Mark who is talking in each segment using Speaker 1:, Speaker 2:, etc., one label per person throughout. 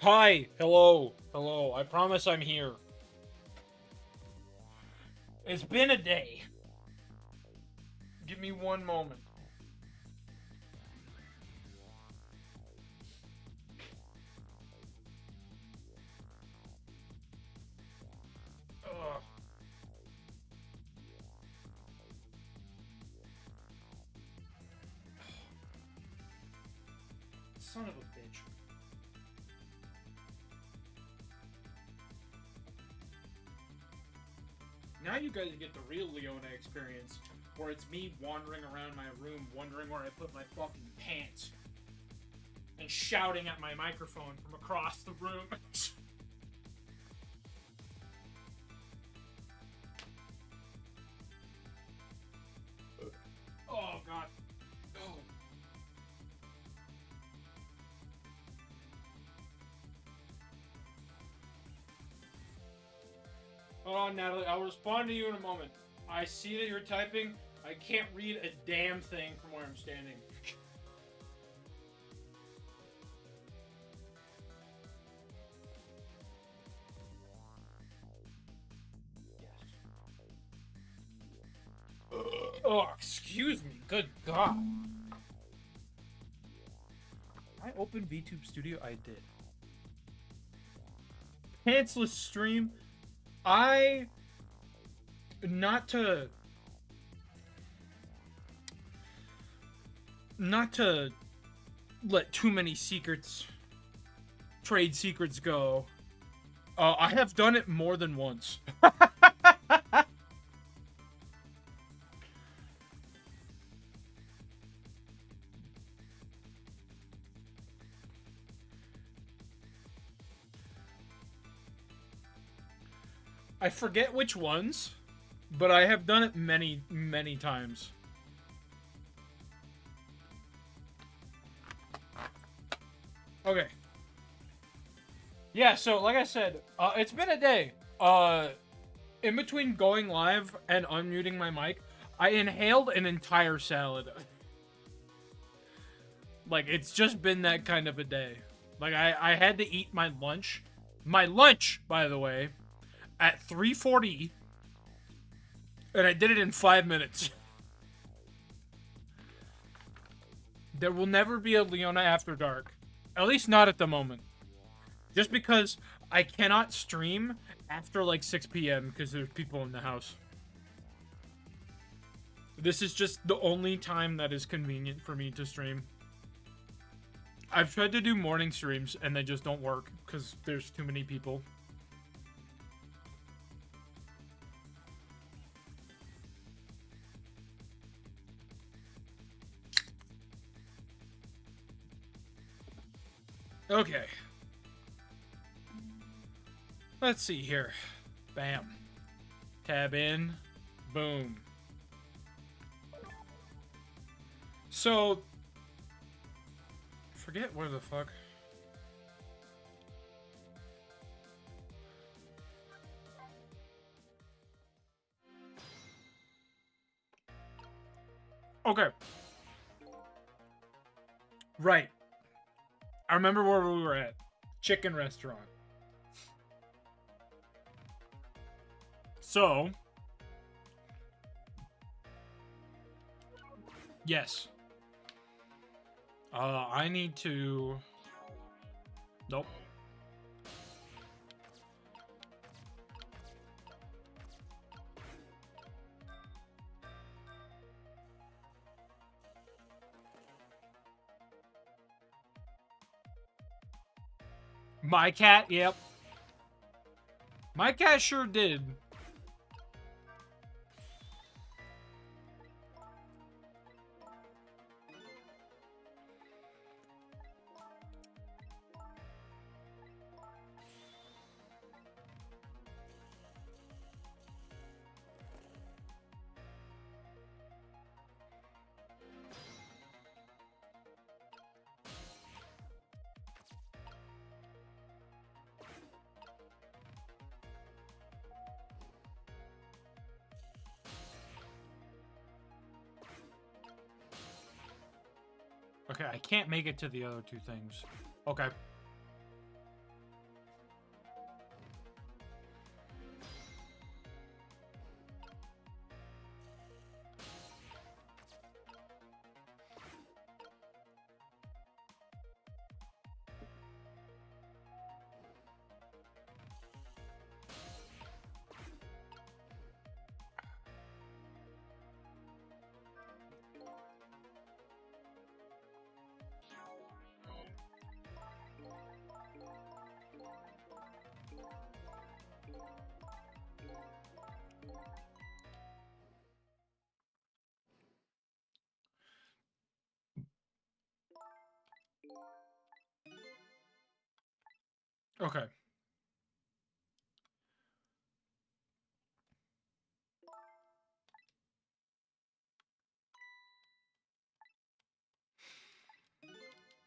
Speaker 1: Hi, hello, hello. I promise I'm here. It's been a day. Give me one moment. Ugh. Son of a bitch. Now you guys get the real Leona experience, where it's me wandering around my room, wondering where I put my fucking pants, and shouting at my microphone from across the room. Oh god. Oh. Hold on, Natalie. I'll respond to you in a moment. I see that you're typing. I can't read a damn thing from where I'm standing. Oh, excuse me. Good God. I opened VTube Studio? I did. Pantsless stream. Not to let too many trade secrets go. I have done it more than once. I forget which ones, but I have done it many, many times. Okay. Yeah, so like I said, it's been a day. In between going live and unmuting my mic, I inhaled an entire salad. Like, it's just been that kind of a day. Like, I had to eat my lunch. My lunch, by the way, at 3:40, and I did it in 5 minutes. There will never be a Leona After Dark. At least not at the moment. Just because I cannot stream after like 6 p.m. because there's people in the house. This is just the only time that is convenient for me to stream. I've tried to do morning streams and they just don't work because there's too many people. Okay. Let's see here. Bam. Tab in. Boom. So, forget where the fuck. Okay. Right. I remember where we were at. Chicken restaurant. So, yes. I need to... Nope. My cat, yep. My cat sure did. Okay, I can't make it to the other two things. Okay. Okay.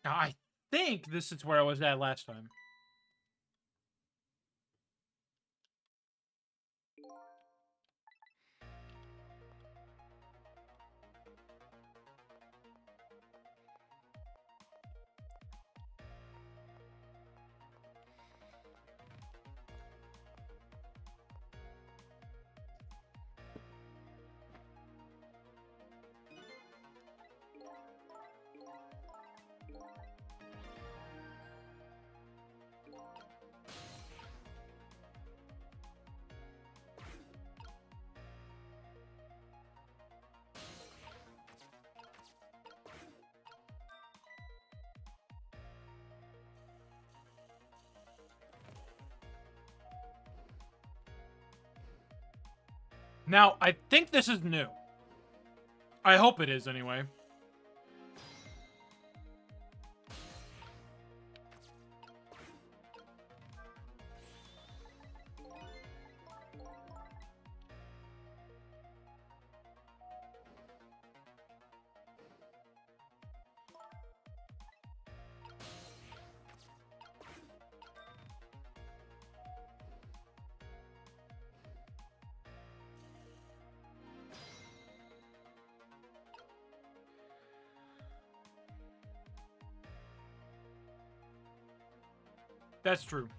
Speaker 1: Now, I think this is where I was at last time. Now, I think this is new. I hope it is, anyway. That's true.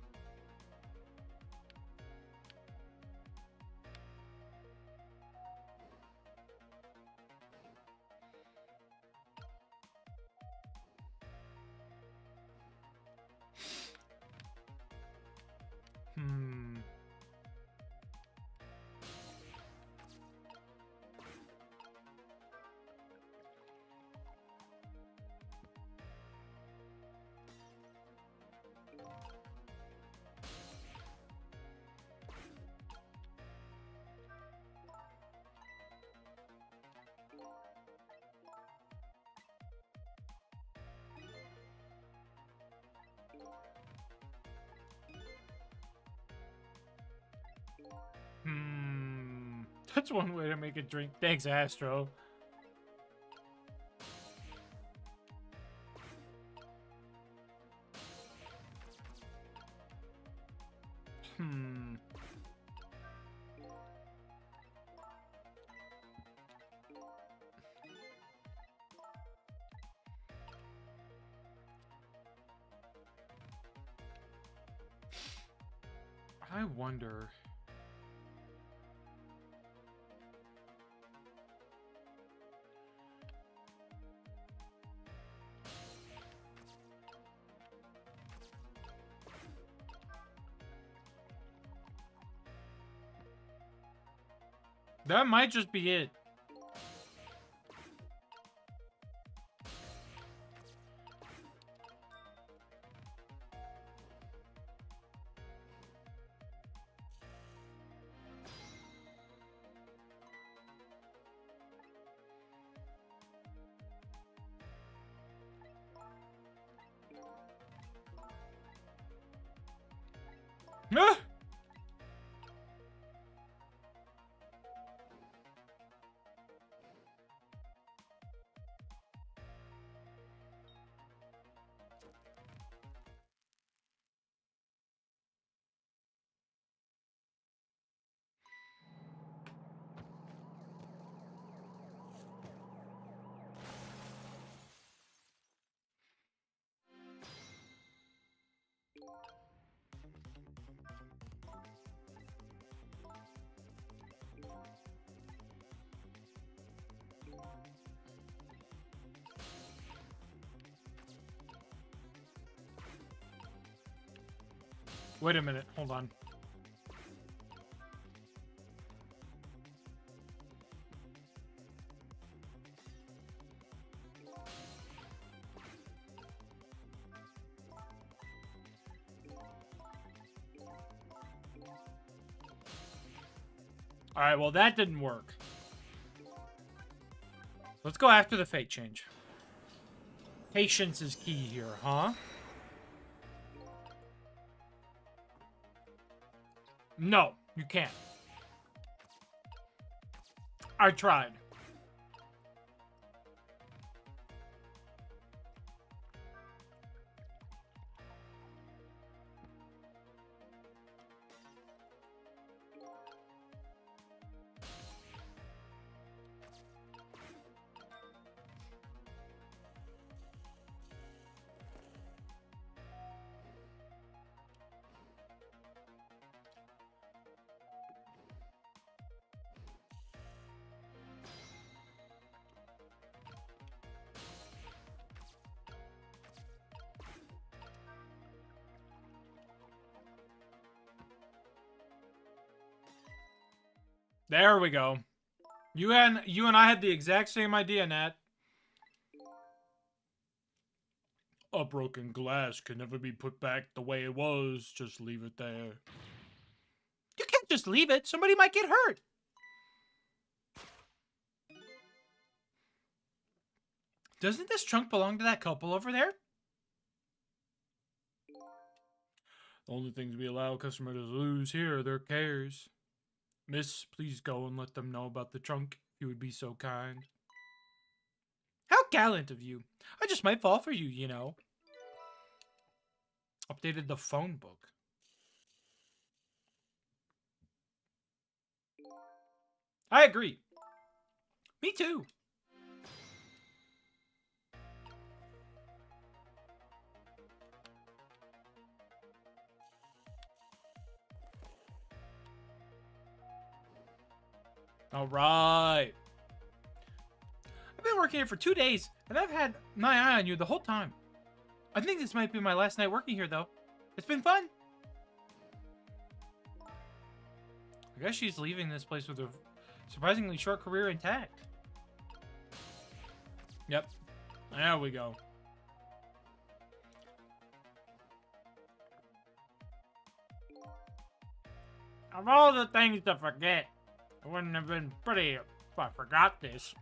Speaker 1: That's one way to make a drink. Thanks, Astro. I wonder... That might just be it. Ah! Wait a minute, hold on. Alright, well that didn't work. Let's go after the fate change. Patience is key here, huh? No, you can't. I tried. There we go. You and I had the exact same idea, Nat. A broken glass can never be put back the way it was. Just leave it there. You can't just leave it. Somebody might get hurt. Doesn't this trunk belong to that couple over there? The only things we allow customers to lose here are their cares. Miss, please go and let them know about the trunk, if you would be so kind. How gallant of you. I just might fall for you, you know. Updated the phone book. I agree. Me too. All right. I've been working here for 2 days, and I've had my eye on you the whole time. I think this might be my last night working here, though. It's been fun. I guess she's leaving this place with a surprisingly short career intact. Yep. There we go. Of all the things to forget, it wouldn't have been pretty if I forgot this.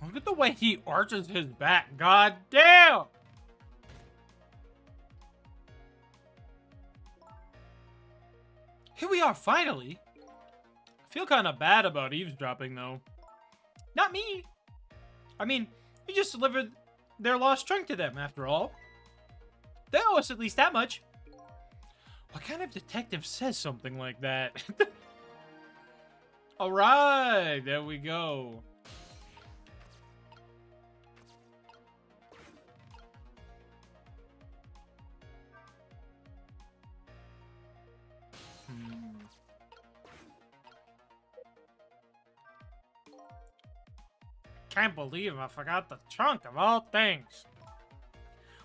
Speaker 1: Look at the way he arches his back. God damn! Here we are, finally. I feel kind of bad about eavesdropping, though. Not me. I mean, we just delivered their lost trunk to them, after all. They owe us at least that much. What kind of detective says something like that? Alright, there we go. Can't believe I forgot the trunk of all things.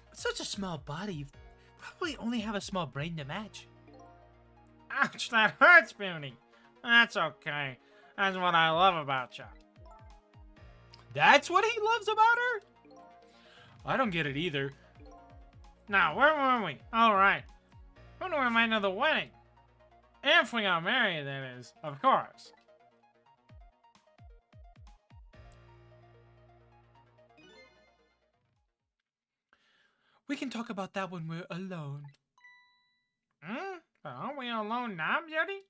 Speaker 1: With such a small body, you probably only have a small brain to match. Ouch, that hurts, Beauty. That's okay. That's what I love about you. That's what he loves about her? I don't get it either. Now, where were we? Alright. When do we remind of the wedding? If we got married, that is, of course. We can talk about that when we're alone. Aren't we alone now, Beauty?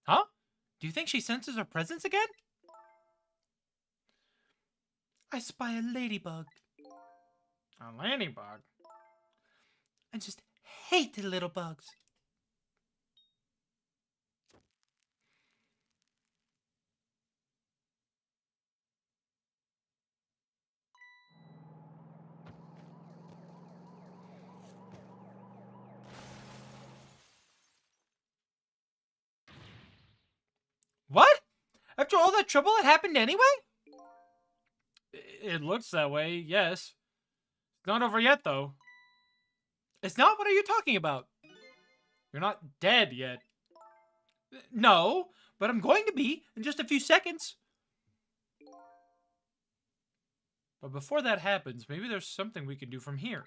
Speaker 1: Huh? Do you think she senses our presence again? I spy a ladybug. A ladybug? I just hate the little bugs. What? After all that trouble, it happened anyway? It looks that way, yes. It's not over yet, though. It's not? What are you talking about? You're not dead yet. No, but I'm going to be in just a few seconds. But before that happens, maybe there's something we can do from here.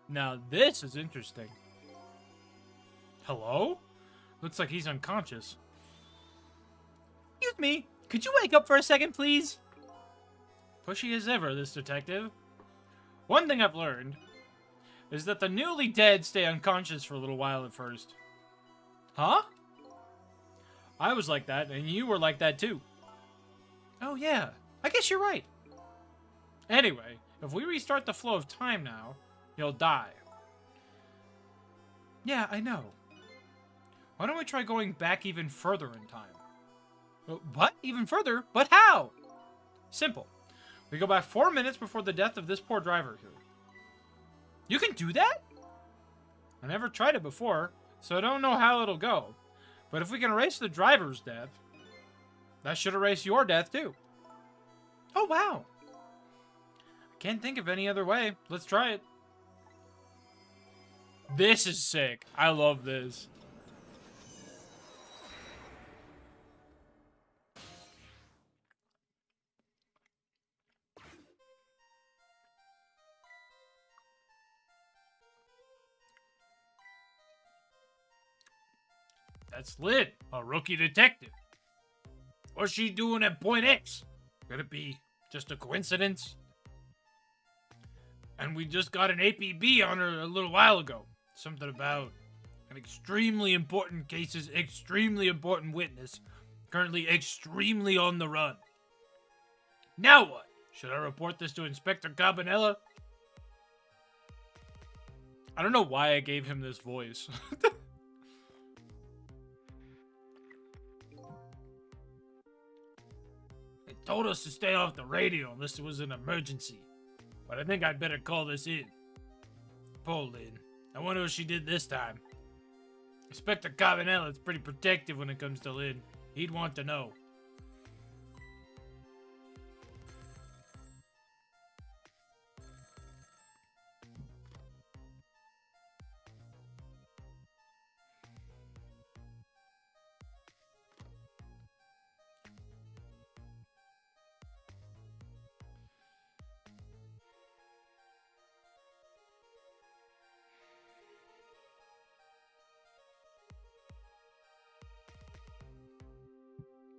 Speaker 1: Now this is interesting. Hello? Looks like he's unconscious.
Speaker 2: Excuse me, could you wake up for a second, please?
Speaker 1: Pushy as ever, this detective. One thing I've learned is that the newly dead stay unconscious for a little while at first. Huh? I was like that, and you were like that too. Oh yeah, I guess you're right. Anyway, if we restart the flow of time now, you'll die. Yeah, I know. Why don't we try going back even further in time? What? Even further? But how? Simple. We go back 4 minutes before the death of this poor driver here. You can do that? I never tried it before, so I don't know how it'll go. But if we can erase the driver's death, that should erase your death too. Oh, wow. I can't think of any other way. Let's try it. This is sick. I love this. That's lit. A rookie detective. What's she doing at Point X? Could it be just a coincidence? And we just got an APB on her a little while ago. Something about an extremely important case's extremely important witness. Currently extremely on the run. Now what? Should I report this to Inspector Cabanella? I don't know why I gave him this voice. They told us to stay off the radio unless it was an emergency. But I think I'd better call this in. Poor Lynn. I wonder what she did this time. Inspector Cabanella is pretty protective when it comes to Lynn. He'd want to know.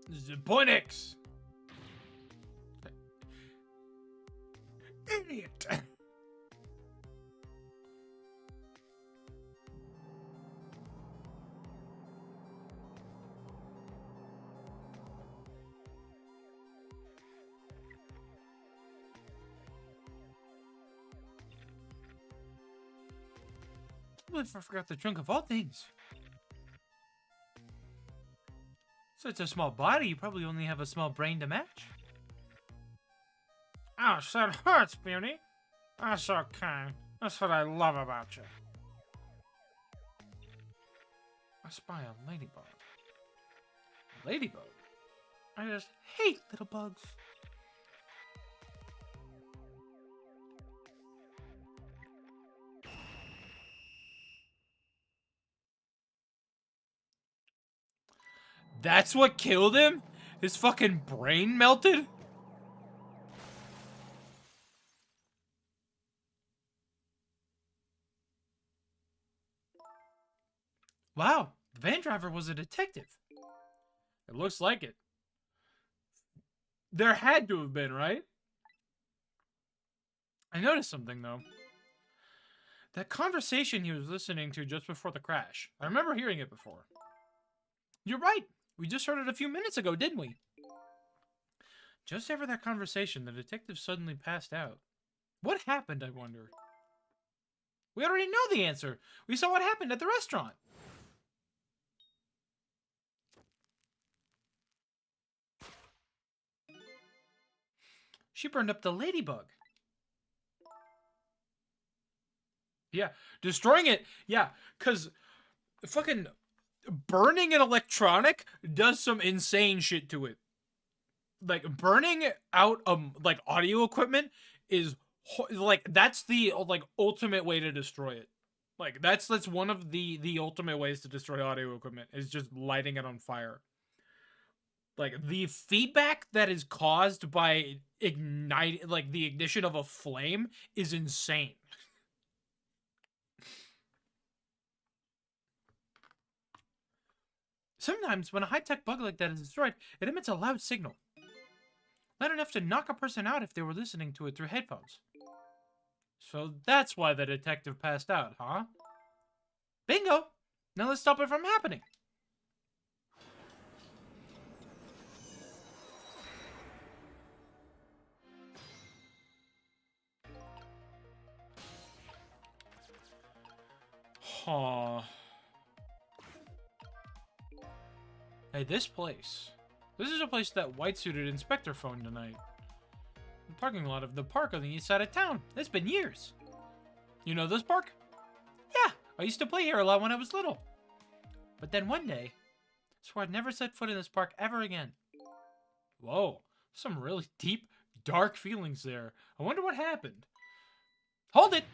Speaker 1: This is Point X. Idiot. What if I forgot the trunk of all things? Such a small body, you probably only have a small brain to match. Ouch, that hurts, Beauty. That's okay. That's what I love about you. I spy a ladybug. A ladybug? I just hate little bugs. That's what killed him? His fucking brain melted? Wow, the van driver was a detective. It looks like it. There had to have been, right? I noticed something, though. That conversation he was listening to just before the crash. I remember hearing it before. You're right. We just heard it a few minutes ago, didn't we? Just after that conversation, the detective suddenly passed out. What happened, I wonder? We already know the answer. We saw what happened at the restaurant. She burned up the ladybug. Yeah, destroying it. Yeah, because fucking burning an electronic does some insane shit to it. Like, burning out like audio equipment is like, that's the like ultimate way to destroy it. Like, that's one of the ultimate ways to destroy audio equipment, is just lighting it on fire. Like, the feedback that is caused by the ignition of a flame is insane.
Speaker 2: Sometimes when a high-tech bug like that is destroyed, it emits a loud signal. Loud enough to knock a person out if they were listening to it through headphones.
Speaker 1: So that's why the detective passed out, huh?
Speaker 2: Bingo! Now let's stop it from happening.
Speaker 1: Huh. Hey, this place. This is a place that white-suited inspector phoned tonight. The parking lot of the park on the east side of town. It's been years. You know this park?
Speaker 2: Yeah, I used to play here a lot when I was little. But then one day, I swore I'd never set foot in this park ever again.
Speaker 1: Whoa, some really deep, dark feelings there. I wonder what happened.
Speaker 2: Hold it!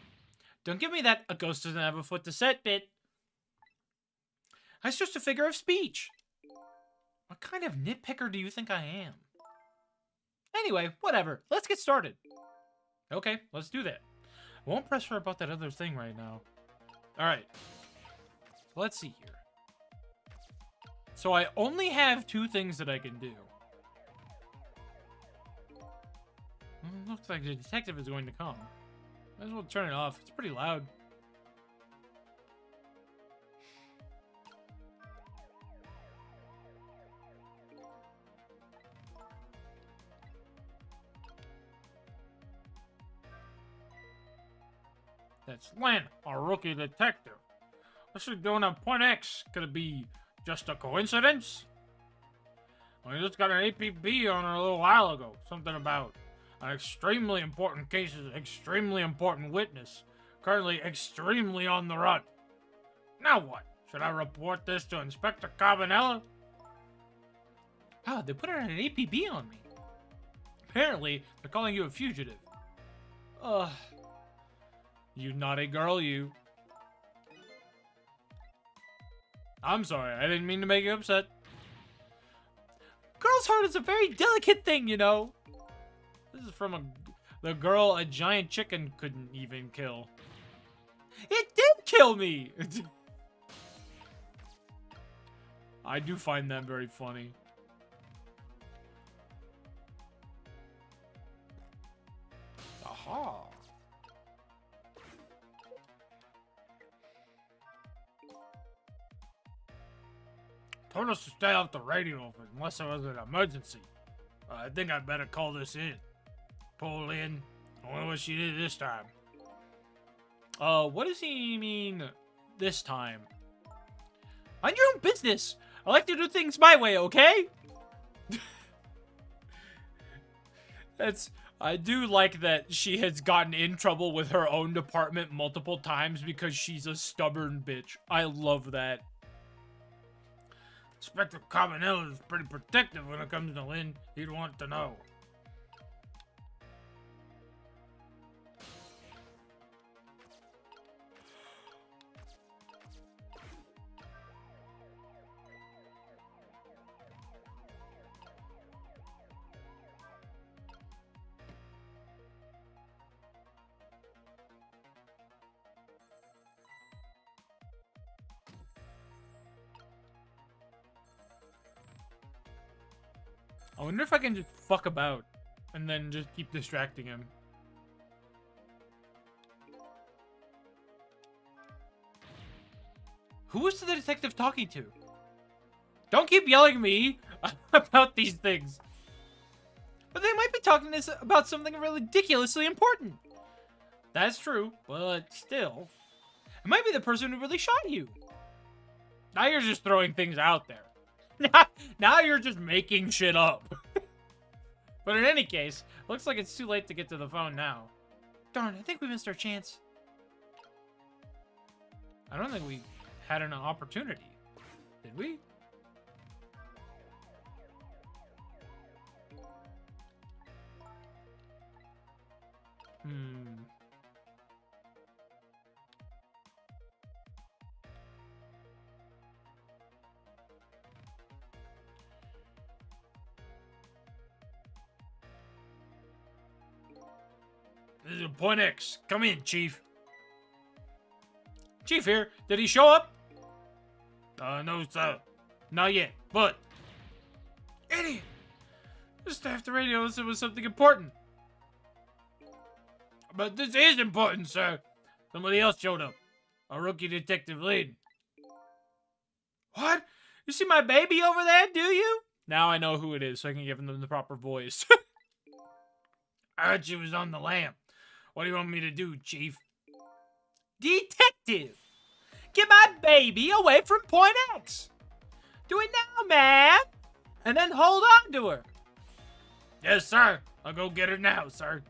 Speaker 2: Don't give me that a ghost doesn't have a foot to set bit. That's just a figure of speech. What kind of nitpicker do you think I am? Anyway, whatever. Let's get started.
Speaker 1: Okay, let's do that. I won't press her about that other thing right now. Alright. Let's see here. So I only have 2 things that I can do. Looks like the detective is going to come. Might as well turn it off. It's pretty loud. That's Len, our rookie detective. What's he doing at Point X? Could it be just a coincidence? We just got an APB on her a little while ago. Something about an extremely important case, extremely important witness, currently extremely on the run. Now what? Should I report this to Inspector Cabanella?
Speaker 2: Wow, they put an APB on me.
Speaker 1: Apparently, they're calling you a fugitive. Ugh. You naughty girl, you. I'm sorry, I didn't mean to make you upset.
Speaker 2: Girl's heart is a very delicate thing, you know.
Speaker 1: This is from the girl a giant chicken couldn't even kill.
Speaker 2: It did kill me!
Speaker 1: I do find that very funny. Aha. Told us to stay off the radio unless there was an emergency. I think I better call this in. Pull in. I wonder what she did this time.
Speaker 2: What does he mean this time? Mind your own business. I like to do things my way, okay?
Speaker 1: I do like that she has gotten in trouble with her own department multiple times because she's a stubborn bitch. I love that. Inspector Cabanella is pretty protective when it comes to Lynn. He'd want to know. I wonder if I can just fuck about and then just keep distracting him.
Speaker 2: Who was the detective talking to? Don't keep yelling at me about these things. But they might be talking about something really ridiculously important.
Speaker 1: That's true, but still.
Speaker 2: It might be the person who really shot you.
Speaker 1: Now you're just throwing things out there. Now you're just making shit up. But in any case, looks like it's too late to get to the phone now.
Speaker 2: Darn, I think we missed our chance.
Speaker 1: I don't think we had an opportunity. Did we? This is Point X. Come in, Chief. Chief here. Did he show up? No, sir.
Speaker 2: Not yet, but... Idiot! Just have to radio unless it was something important. But this is important, sir. Somebody else showed up. A rookie detective lead. What? You see my baby over there, do you? Now I know who it is, so I can give them the proper voice. I heard she was on the lam. What do you want me to do, Chief? Detective! Get my baby away from Point X! Do it now, man! And then hold on to her. Yes, sir. I'll go get her now, sir.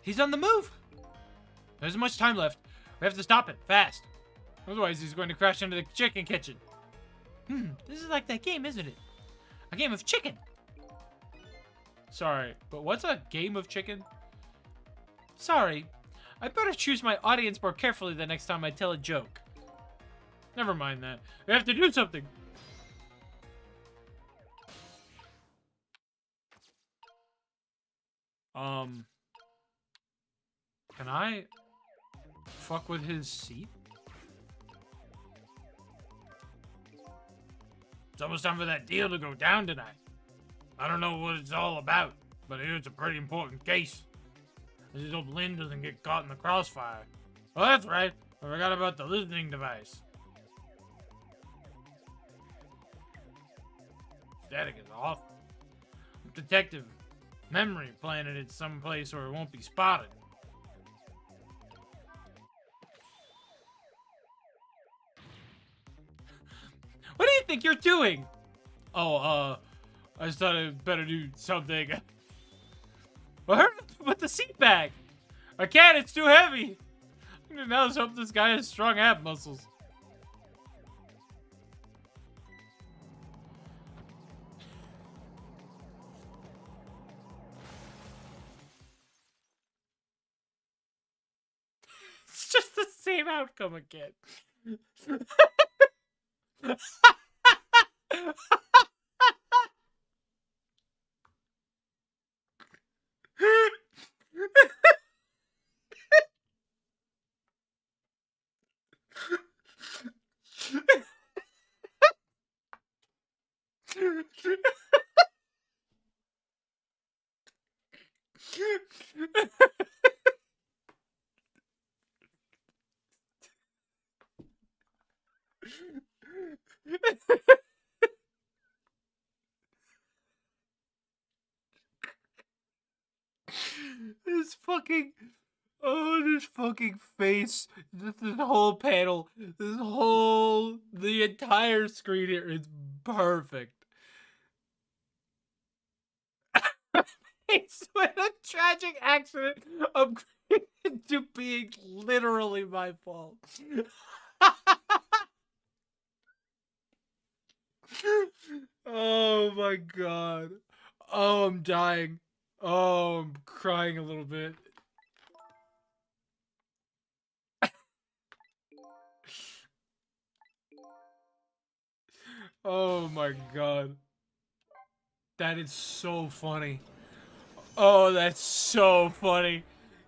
Speaker 2: He's on the move. There isn't much time left. We have to stop him, fast. Otherwise, he's going to crash into the chicken kitchen. This is like that game, isn't it? A game of chicken. Sorry, but what's a game of chicken? Sorry, I better choose my audience more carefully the next time I tell a joke. Never mind that. We have to do something. Can I fuck with his seat? It's almost time for that deal to go down tonight. I don't know what it's all about, but I hear it's a pretty important case. This old Lynn doesn't get caught in the crossfire. Oh, that's right. I forgot about the listening device. Static is off. Detective memory planted it someplace where it won't be spotted. What do you think you're doing? Oh, I just thought I'd better do something. Well, hurry up with the seat back. I can't, it's too heavy. Now let's hope this guy has strong ab muscles. It's just the same outcome again. This fucking... Oh, this fucking face. This whole panel. The entire screen here is perfect. It's when a tragic accident upgraded to being literally my fault. Oh my god. Oh, I'm dying. Oh, I'm crying a little bit. Oh my god. That is so funny. Oh, that's so funny.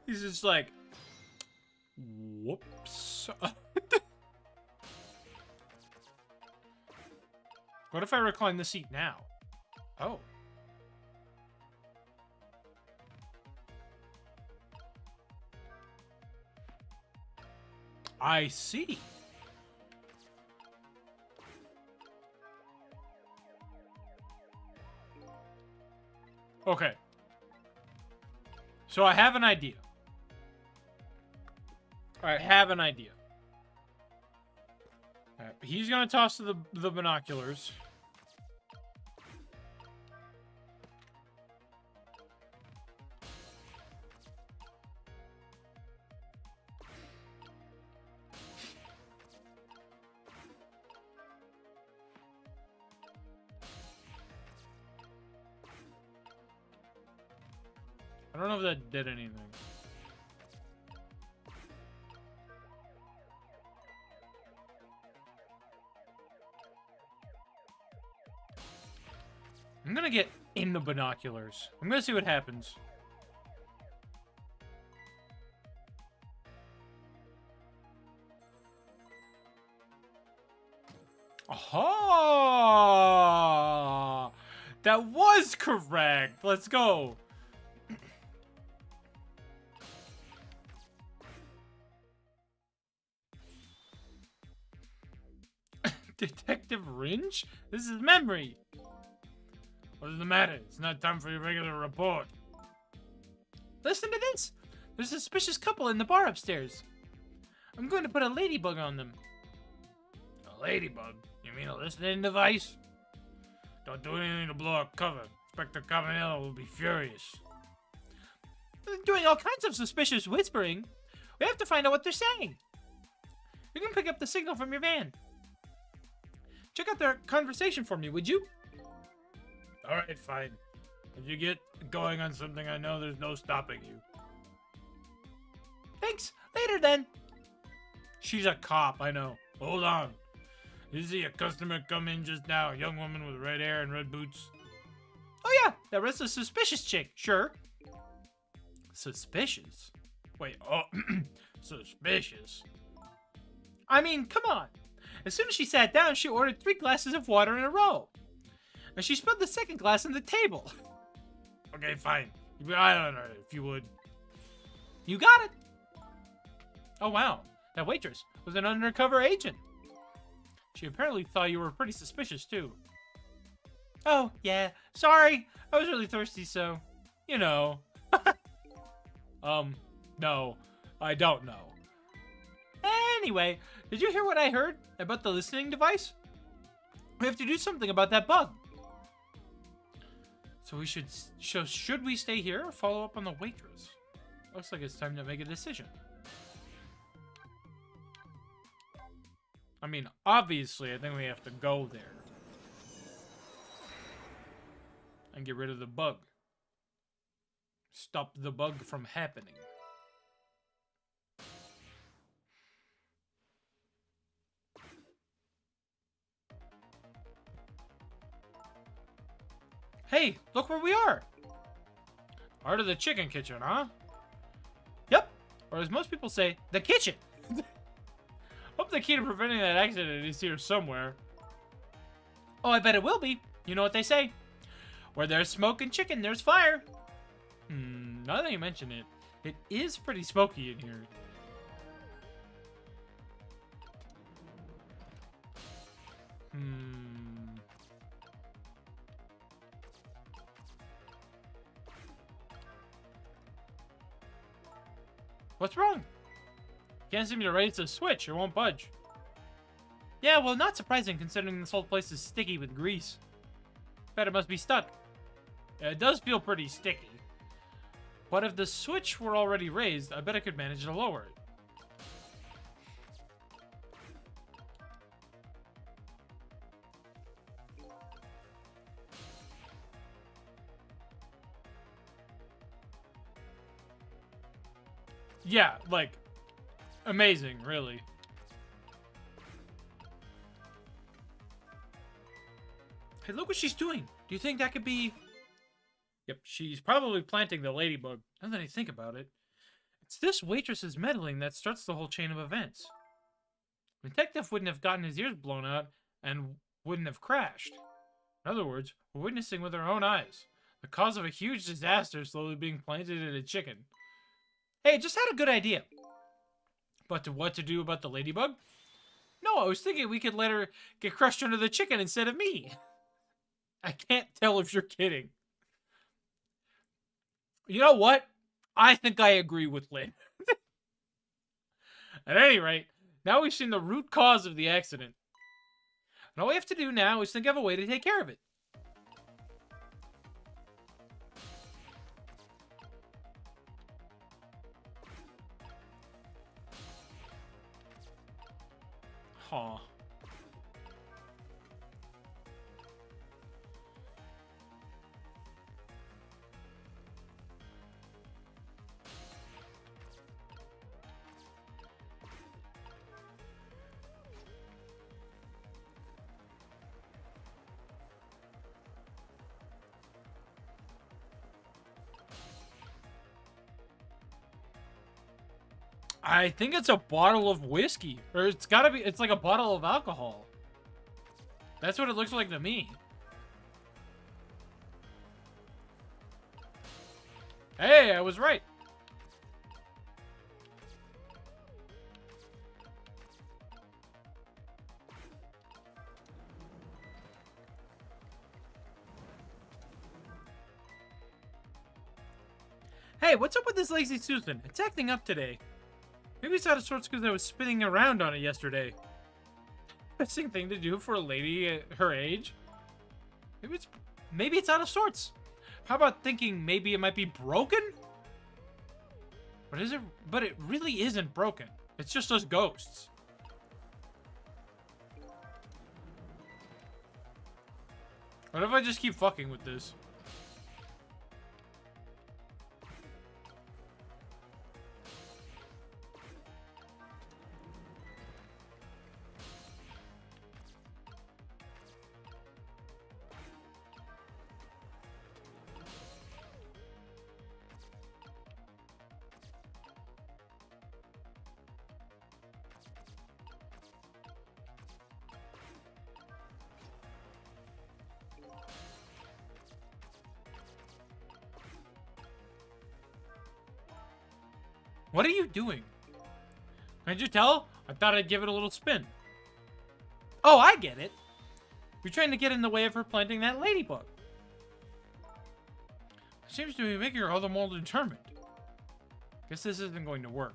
Speaker 2: He's just like, whoops. What if I recline the seat now? Oh. I see. Okay. So I have an idea. I have an idea. Alright, he's gonna toss the binoculars. I don't know if that did anything. I'm gonna get in the binoculars. I'm gonna see what happens. Ha! That was correct. Let's go. Detective Ringe? This is memory. What is the matter? It's not time for your regular report. Listen to this. There's a suspicious couple in the bar upstairs. I'm going to put a ladybug on them. A ladybug? You mean a listening device? Don't do anything to blow up cover. Inspector Cabanello will be furious. They're doing all kinds of suspicious whispering. We have to find out what they're saying. You can pick up the signal from your van. Check out their conversation for me, would you? Alright, fine. If you get going on something, I know there's no stopping you. Thanks. Later, then. She's a cop, I know. Hold on. You see a customer come in just now, a young woman with red hair and red boots. Oh yeah, that was a suspicious chick, sure. Suspicious? Wait, oh, suspicious? I mean, come on. As soon as she sat down, she ordered 3 glasses of water in a row. And she spilled the second glass on the table. Okay, fine. Keep your eye on her, if you would. You got it. Oh wow, that waitress was an undercover agent. She apparently thought you were pretty suspicious, too. Oh, yeah. Sorry. I was really thirsty, so... You know. No. I don't know. Anyway, did you hear what I heard about the listening device? We have to do something about that bug. So we should we stay here or follow up on the waitress? Looks like it's time to make a decision. I mean, obviously, I think we have to go there. And get rid of the bug. Stop the bug from happening. Hey, look where we are! Part of the chicken kitchen, huh? Yep, or as most people say, the kitchen! Hope the key to preventing that accident is here somewhere. Oh, I bet it will be. You know what they say. Where there's smoke and chicken, there's fire. Now that you mention it, it is pretty smoky in here. What's wrong? Can't seem to raise the switch. It won't budge. Yeah, well, not surprising considering this whole place is sticky with grease. Bet it must be stuck. Yeah, it does feel pretty sticky. But if the switch were already raised, I bet I could manage to lower it. Yeah, like, amazing, really. Hey, look what she's doing. Do you think that could be... Yep, she's probably planting the ladybug. Now that I think about it. It's this waitress's meddling that starts the whole chain of events. The detective wouldn't have gotten his ears blown out and wouldn't have crashed. In other words, we're witnessing with our own eyes the cause of a huge disaster slowly being planted in a chicken. Hey, just had a good idea. But what to do about the ladybug? No, I was thinking we could let her get crushed under the chicken instead of me. I can't tell if you're kidding. You know what? I think I agree with Lynn. At any rate, now we've seen the root cause of the accident. And all we have to do now is think of a way to take care of it. Huh. I think it's a bottle of whiskey. Or it's gotta be, it's like a bottle of alcohol.
Speaker 1: That's what it looks like to me. Hey, I was right. Hey, what's up with this lazy Susan? It's acting up today. Maybe it's out of sorts because I was spinning around on it yesterday. Best thing to do for a lady at her age? Maybe it's out of sorts. How about thinking maybe it might be broken? But it really isn't broken. It's just us ghosts. What if I just keep fucking with this? What are you doing? Can't you tell? I thought I'd give it a little spin. Oh, I get it. You're trying to get in the way of her planting that ladybug. It seems to be making her all the more determined. Guess this isn't going to work.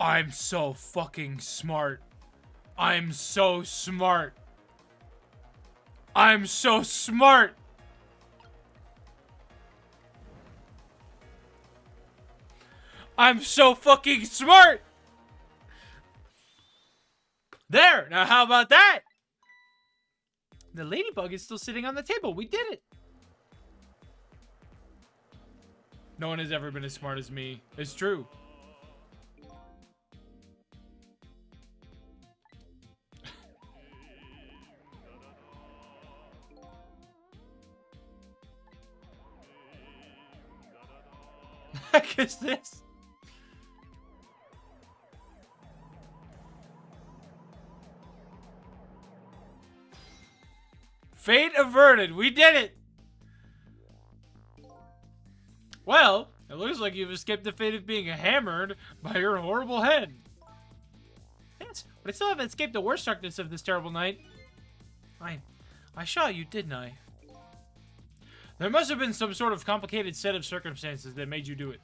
Speaker 1: I'm so fucking smart. I'm so smart. I'm so smart. I'm so fucking smart. There. Now how about that? The ladybug is still sitting on the table. We did it. No one has ever been as smart as me. It's true. The heck is this? Fate averted. We did it. Well, it looks like you've escaped the fate of being hammered by your horrible head. Yes, but I still haven't escaped the worst darkness of this terrible night. I shot you, didn't I? There must have been some sort of complicated set of circumstances that made you do it.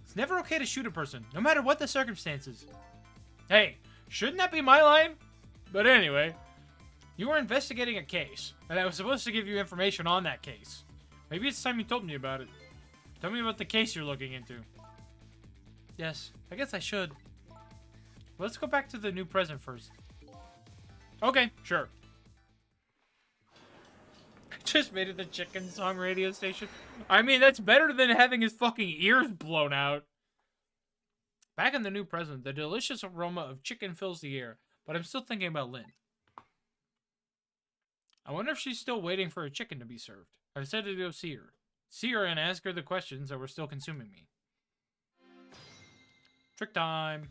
Speaker 1: It's never okay to shoot a person, no matter what the circumstances. Hey, shouldn't that be my line? But anyway, you were investigating a case, and I was supposed to give you information on that case. Maybe it's time you told me about it. Tell me about the case you're looking into. Yes, I guess I should. Let's go back to the new present first. Okay, sure. Just made it the chicken song radio station. I mean, that's better than having his fucking ears blown out. Back in the new present, the delicious aroma of chicken fills the air, but I'm still thinking about Lynn. I wonder if she's still waiting for her chicken to be served. I decided to go see her. See her and ask her the questions that were still consuming me. Trick time.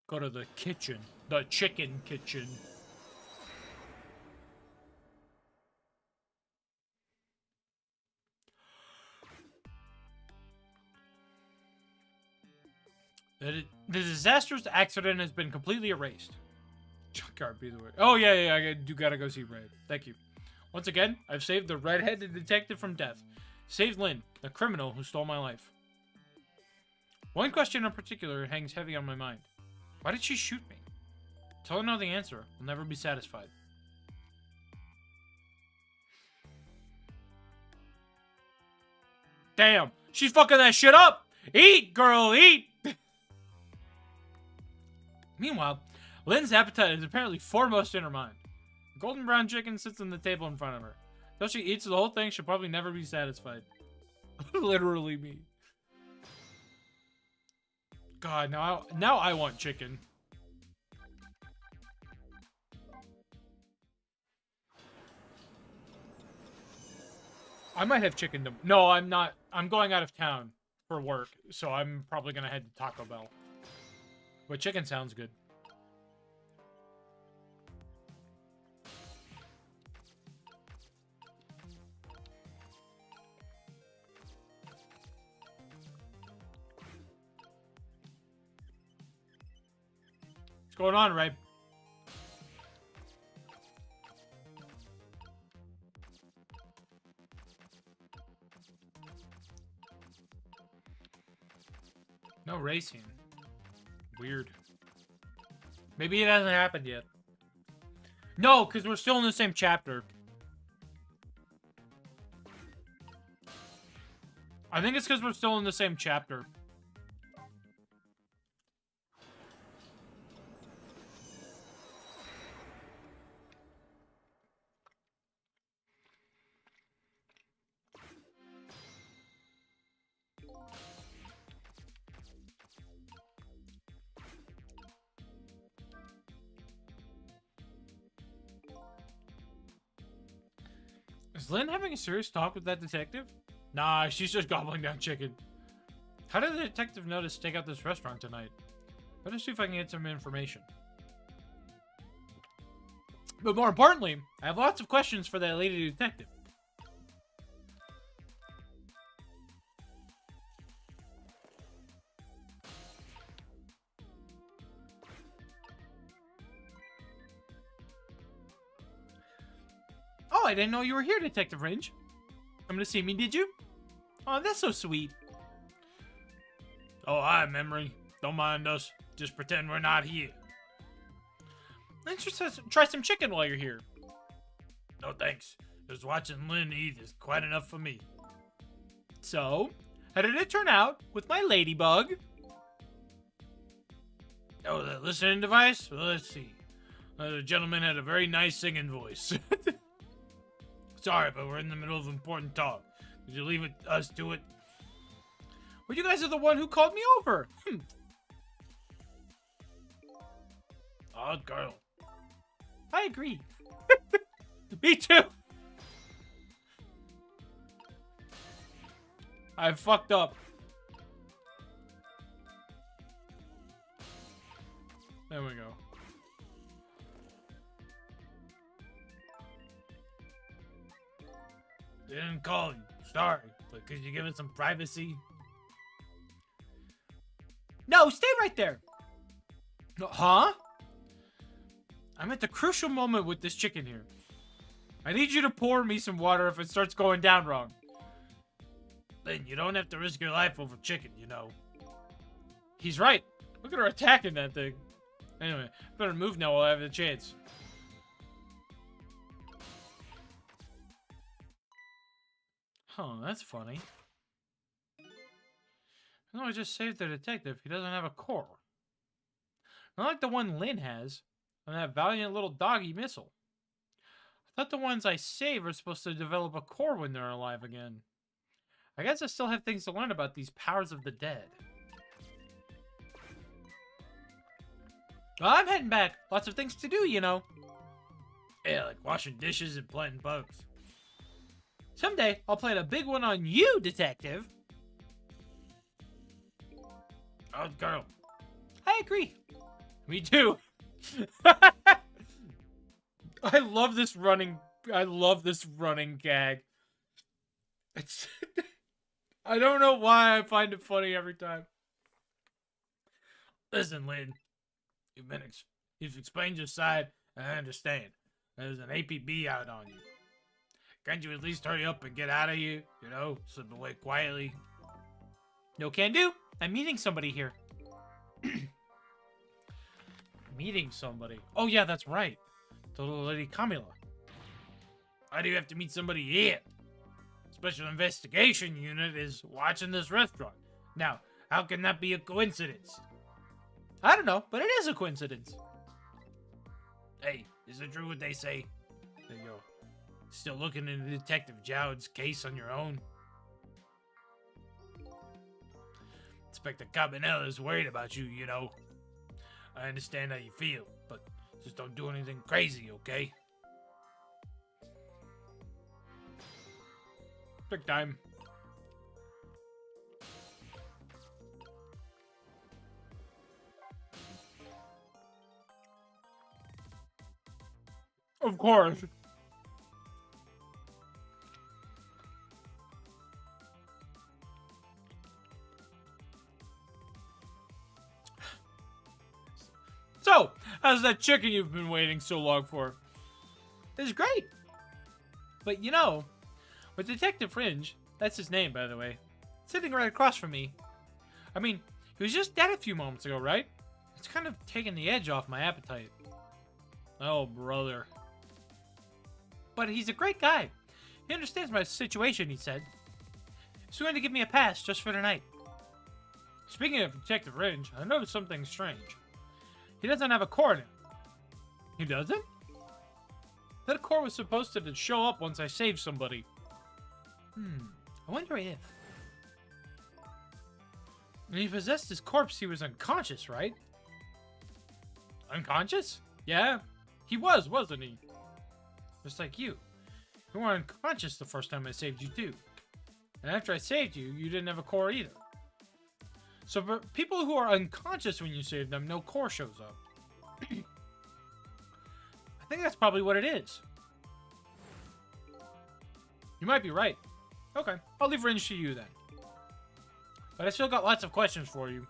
Speaker 1: Go to the kitchen. The chicken kitchen. The disastrous accident has been completely erased. Junkyard, be the way. Oh, yeah, I do gotta go see Ray. Thank you. Once again, I've saved the red-headed detective from death. Saved Lynn, the criminal who stole my life. One question in particular hangs heavy on my mind. Why did she shoot me? Until I know the answer, I'll never be satisfied. Damn. She's fucking that shit up. Eat, girl, eat. Meanwhile, Lynn's appetite is apparently foremost in her mind. The golden brown chicken sits on the table in front of her. Till she eats the whole thing, she'll probably never be satisfied. Literally me. God, now I want chicken. I might have chicken. No, I'm not. I'm going out of town for work, so I'm probably gonna head to Taco Bell. But chicken sounds good. What's going on, Ray? No racing. Weird. Maybe it hasn't happened yet. No, because we're still in the same chapter. I think it's because we're still in the same chapter. Is Lynn having a serious talk with that detective? Nah, she's just gobbling down chicken. How did the detective know to stake out this restaurant tonight? Better see if I can get some information. But more importantly, I have lots of questions for that lady detective. Oh, I didn't know you were here, Detective Range. Come to see me, did you? Oh, that's so sweet. Oh, hi, Memory. Don't mind us. Just pretend we're not here. Let's just try some chicken while you're here. No, thanks. Just watching Lynn eat is quite enough for me. So, how did it turn out with my ladybug? Oh, the listening device? Well, let's see. The gentleman had a very nice singing voice. Sorry, but we're in the middle of important talk. Could you leave us to it? Well, you guys are the one who called me over. Odd girl. I agree. Me too. I fucked up. There we go. Didn't call you. Sorry. But could you give us some privacy? No, stay right there. Huh? I'm at the crucial moment with this chicken here. I need you to pour me some water if it starts going down wrong. Lynn, you don't have to risk your life over chicken, you know. He's right. Look at her attacking that thing. Anyway, better move now while I have the chance. Huh, that's funny. No, I just saved the detective. He doesn't have a core. Not like the one Lynn has. And that valiant little doggy missile. I thought the ones I save are supposed to develop a core when they're alive again. I guess I still have things to learn about these powers of the dead. Well, I'm heading back. Lots of things to do, you know. Yeah, like washing dishes and planting bugs. Someday, I'll plan a big one on you, detective. Oh, girl. I agree. Me too. I love this running gag. It's I don't know why I find it funny every time. Listen, Lynn. You've explained your side, and I understand. There's an APB out on you. Can't you at least hurry up and get out of here? You know, slip away quietly. No can do. I'm meeting somebody here. Meeting somebody. Oh yeah, that's right. The little lady Camila. Why do you have to meet somebody here? It's
Speaker 2: Special Investigation Unit is watching this restaurant. Now, how can that be a coincidence? I don't know, but it is a coincidence. Hey, is it true what they say? That you're still looking into Detective Jowd's case on your own? Inspector Cabanella is worried about you, you know. I understand how you feel, but just don't do anything crazy, okay?
Speaker 1: Big time. Of course. So, how's that chicken you've been waiting so long for?
Speaker 2: It's great. But you know, with Detective Fringe, that's his name, by the way, sitting right across from me. I mean, he was just dead a few moments ago, right? It's kind of taking the edge off my appetite.
Speaker 1: Oh, brother.
Speaker 2: But he's a great guy. He understands my situation, he said. He's going to give me a pass just for tonight.
Speaker 1: Speaking of Detective Fringe, I noticed something strange.
Speaker 2: He doesn't have a core now.
Speaker 1: He doesn't? That core was supposed to show up once I saved somebody.
Speaker 2: I wonder if... When he possessed his corpse, he was unconscious, right?
Speaker 1: Unconscious? Yeah, he was, wasn't he?
Speaker 2: Just like you. You were unconscious the first time I saved you, too. And after I saved you, you didn't have a core either.
Speaker 1: So for people who are unconscious when you save them, no core shows up.
Speaker 2: I think that's probably what it is.
Speaker 1: You might be right. Okay, I'll leave Fringe to you then. But I still got lots of questions for you.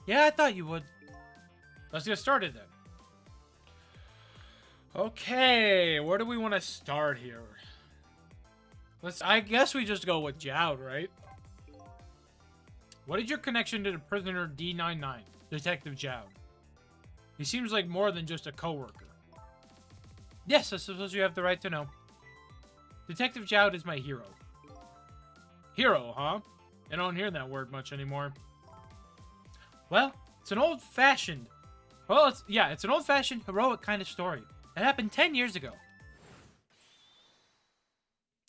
Speaker 2: Yeah, I thought you would.
Speaker 1: Let's get started then. Okay, where do we want to start here? I guess we just go with Jowd, right? What is your connection to the prisoner D99, Detective Jowd? He seems like more than just a coworker.
Speaker 2: Yes, I suppose you have the right to know. Detective Jowd is my hero.
Speaker 1: Hero, huh? I don't hear that word much anymore.
Speaker 2: Well, it's an old-fashioned... it's an old-fashioned, heroic kind of story. It happened 10 years ago.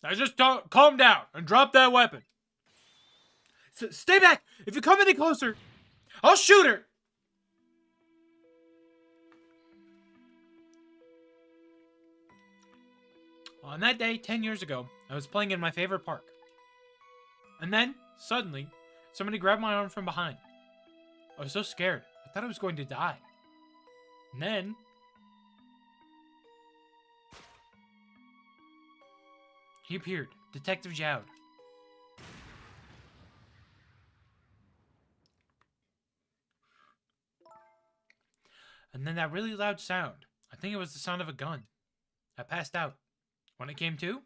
Speaker 1: Now just calm down and drop that weapon.
Speaker 2: Stay back! If you come any closer, I'll shoot her! On that day, 10 years ago, I was playing in my favorite park. And then, suddenly, somebody grabbed my arm from behind. I was so scared, I thought I was going to die. And then... he appeared, Detective Jowd. And then that really loud sound. I think it was the sound of a gun. I passed out. When it came to...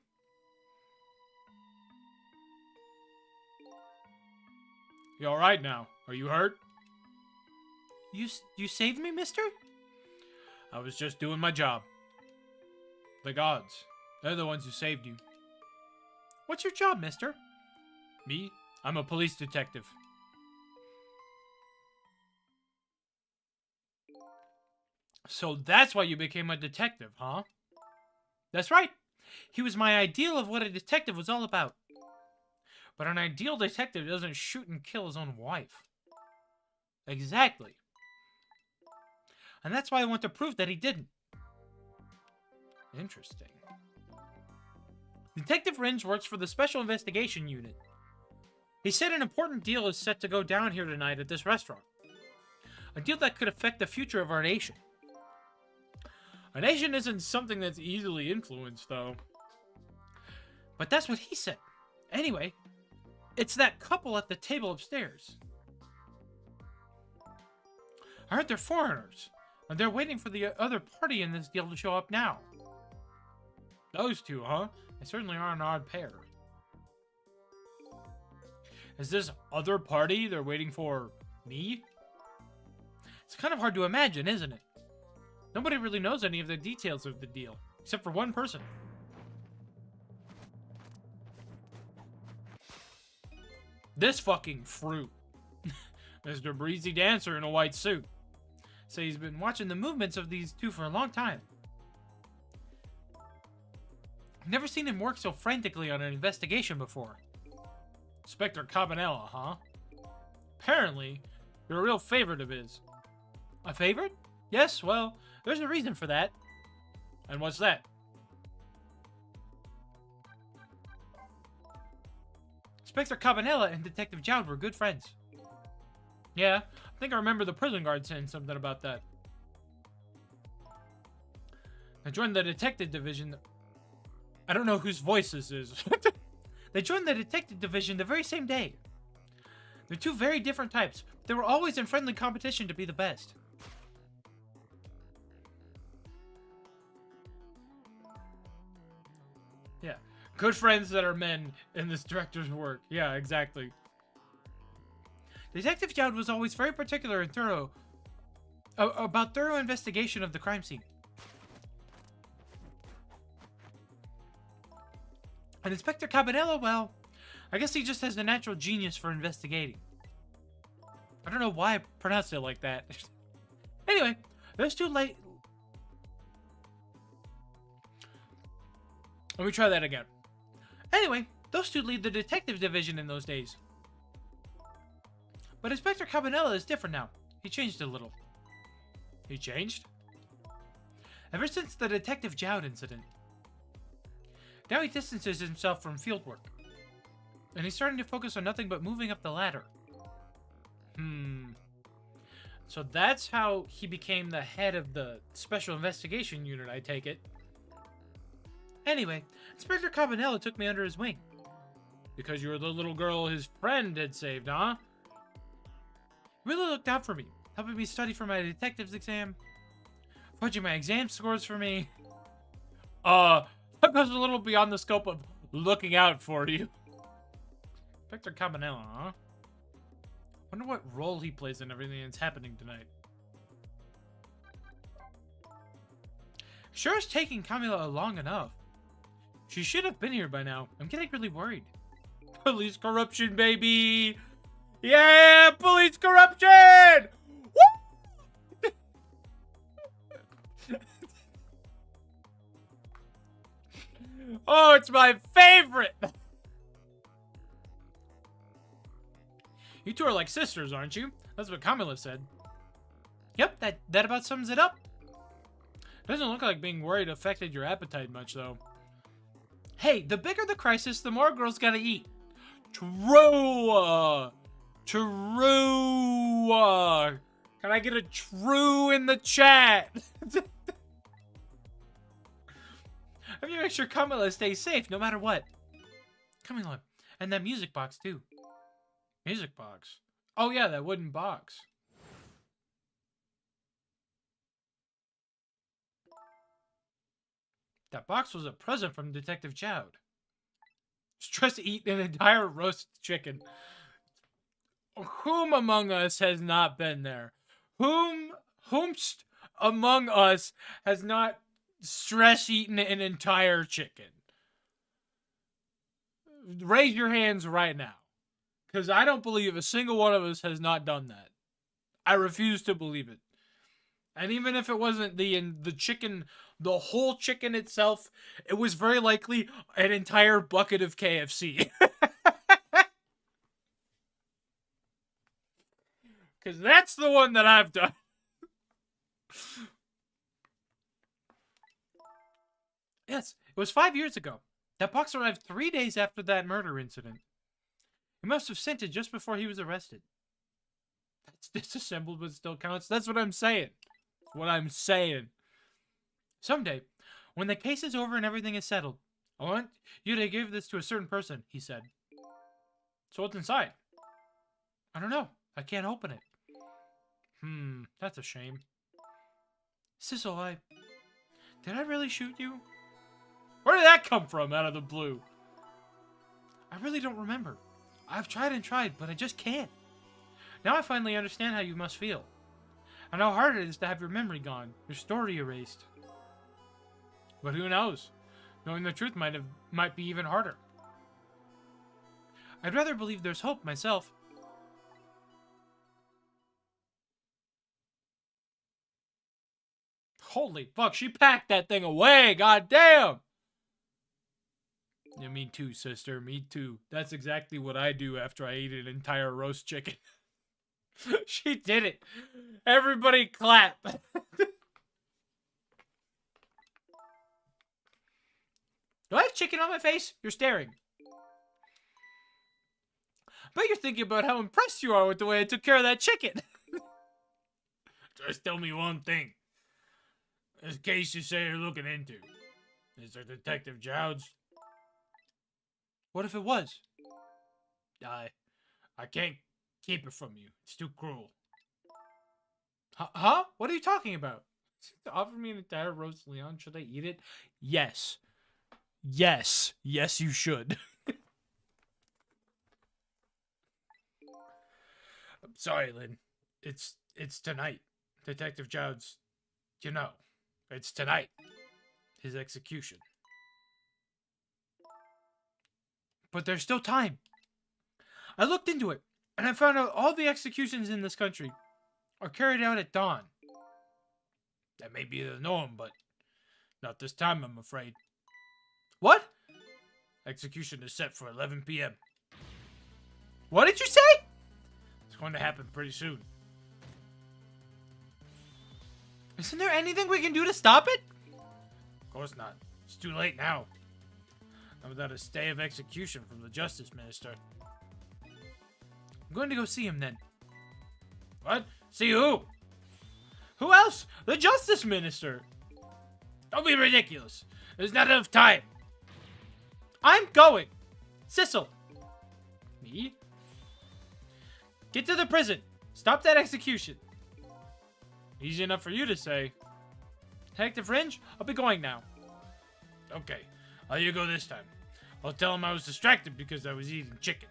Speaker 1: You alright now? Are you hurt?
Speaker 2: You saved me, mister?
Speaker 1: I was just doing my job. The gods. They're the ones who saved you.
Speaker 2: What's your job, mister?
Speaker 1: Me? I'm a police detective.
Speaker 2: So that's why you became a detective, huh? That's right. He was my ideal of what a detective was all about. But an ideal detective doesn't shoot and kill his own wife. Exactly. And that's why I want to prove that he didn't. Interesting. Detective Fringe works for the Special Investigation Unit. He said an important deal is set to go down here tonight at this restaurant. A deal that could affect the future of our nation.
Speaker 1: A nation isn't something that's easily influenced, though.
Speaker 2: But that's what he said. Anyway, it's that couple at the table upstairs. I heard they're foreigners, and they're waiting for the other party in this deal to show up now.
Speaker 1: Those two, huh?
Speaker 2: They certainly are an odd pair.
Speaker 1: Is this other party they're waiting for me?
Speaker 2: It's kind of hard to imagine, isn't it? Nobody really knows any of the details of the deal, except for one person.
Speaker 1: This fucking fruit. Mr. Breezy Dancer in a white suit. So he's been watching the movements of these two for a long time. I've never seen him work so frantically on an investigation before. Inspector Cabanela, huh? Apparently, you're a real favorite of his. A favorite? Yes, well, there's a reason for that. And what's that? Inspector Cabanela and Detective Jowd were good friends. Yeah, I think I remember the prison guard saying something about that. I joined the detective division. I don't know whose voice this is. They joined the detective division the very same day. They're two very different types. They were always in friendly competition to be the best. Yeah. Good friends that are men in this director's work. Yeah, exactly. Detective Jowd was always very particular and thorough about thorough investigation of the crime scene. And Inspector Cabanela, well, I guess he just has the natural genius for investigating. I don't know why I pronounced it like that. Anyway, those two Let me try that again. Anyway, those two lead the detective division in those days. But Inspector Cabanela is different now. He changed a little. He changed? Ever since the Detective Jowd incident. Now he distances himself from fieldwork. And he's starting to focus on nothing but moving up the ladder. So that's how he became the head of the Special Investigation Unit, I take it. Anyway, Inspector Cabanela took me under his wing. Because you were the little girl his friend had saved, huh? He really looked out for me, helping me study for my detective's exam, fudging my exam scores for me. That goes a little beyond the scope of looking out for you. Inspector Cabanela, huh? Wonder what role he plays in everything that's happening tonight. Sure is taking Camila long enough. She should have been here by now. I'm getting really worried. Police corruption, baby! Yeah, police corruption! Woo! Oh, it's my favorite! You two are like sisters, aren't you? That's what Camila said. Yep, that about sums it up. Doesn't look like being worried affected your appetite much, though. Hey, the bigger the crisis, the more girls gotta eat. True! True! Can I get a true in the chat? Have you make sure Camila stays safe no matter what? Camila, and that music box too. Music box? Oh yeah, that wooden box. That box was a present from Detective Jowd. Just eat an entire roast chicken. Whom among us has not been there? Whomst among us has not stress eaten an entire chicken? Raise your hands right now. Because I don't believe a single one of us has not done that. I refuse to believe it. And even if it wasn't the chicken, the whole chicken itself, it was very likely an entire bucket of KFC. Because that's the one that I've done. Yes, it was 5 years ago. That box arrived 3 days after that murder incident. He must have sent it just before he was arrested. That's disassembled but still counts. That's what I'm saying. That's what I'm saying. Someday, when the case is over and everything is settled, I want you to give this to a certain person, he said. So what's inside? I don't know. I can't open it. That's a shame. Sissel, did I really shoot you? Where did that come from out of the blue? I really don't remember. I've tried and tried, but I just can't. Now I finally understand how you must feel. And how hard it is to have your memory gone, your story erased. But who knows? Knowing the truth might be even harder.
Speaker 2: I'd rather believe there's hope myself. Holy fuck, she packed that thing away, goddamn! Yeah, me too, sister, me too. That's exactly what I do after I eat an entire roast chicken. She did it. Everybody clap. Do I have chicken on my face? You're staring. But you're thinking about how impressed you are with the way I took care of that chicken. Just tell me one thing. This case you say you're looking into. Is there Detective Jowds? What if it was? I can't keep it from you. It's too cruel. Huh? What are you talking about? Offer me an entire roast Leon. Should I eat it? Yes. Yes. Yes, you should. I'm sorry, Lynn. It's tonight. Detective Jowds, you know, it's tonight. His execution. But there's still time. I looked into it, and I found out all the executions in this country are carried out at dawn. That may be the norm, but not this time, I'm afraid. What? Execution is set for 11 p.m. What did you say? It's going to happen pretty soon. Isn't there anything we can do to stop it? Of course not. It's too late now. I'm without a stay of execution from the Justice Minister. I'm going to go see him then. What? See who? Who else? The Justice Minister. Don't be ridiculous. There's not enough time. I'm going. Sissel. Me? Get to the prison. Stop that execution. Easy enough for you to say. Detective Fringe, I'll be going now. Okay. I'll you go this time. I'll tell him I was distracted because I was eating chicken.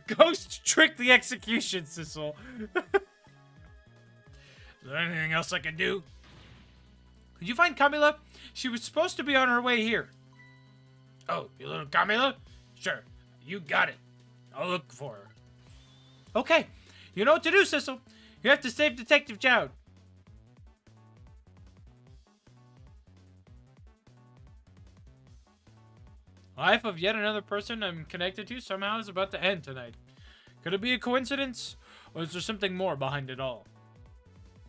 Speaker 2: Ghost trick the execution, Sissel. Is there anything else I can do? Could you find Camila? She was supposed to be on her way here. Oh, you little Camila? Sure. You got it. I'll look for her. Okay. You know what to do, Sissel. You have to save Detective Jowd. Life of yet another person I'm connected to somehow is about to end tonight. Could it be a coincidence? Or is there something more behind it all?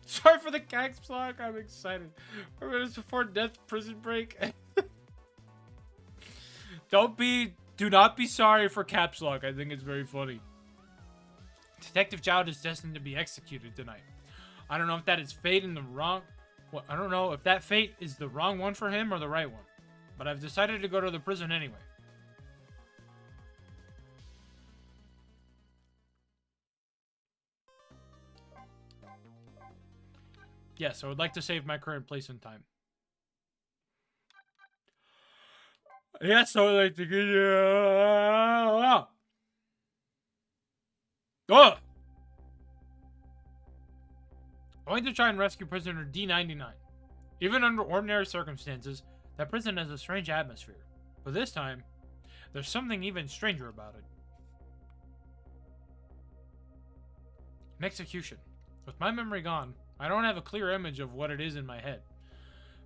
Speaker 2: Sorry for the caps block. I'm excited. 4 minutes before death prison break. Do not be sorry for caps lock. I think it's very funny. Detective Jowd is destined to be executed tonight. I don't know if that is fate in the wrong... Well, I don't know if that fate is the wrong one for him or the right one. But I've decided to go to the prison anyway. Yes, I would like to save my current place and time. Yes, I would like to get you... Oh! Going to try and rescue prisoner D99. Even under ordinary circumstances, that prison has a strange atmosphere. But this time, there's something even stranger about it. An execution. With my memory gone, I don't have a clear image of what it is in my head.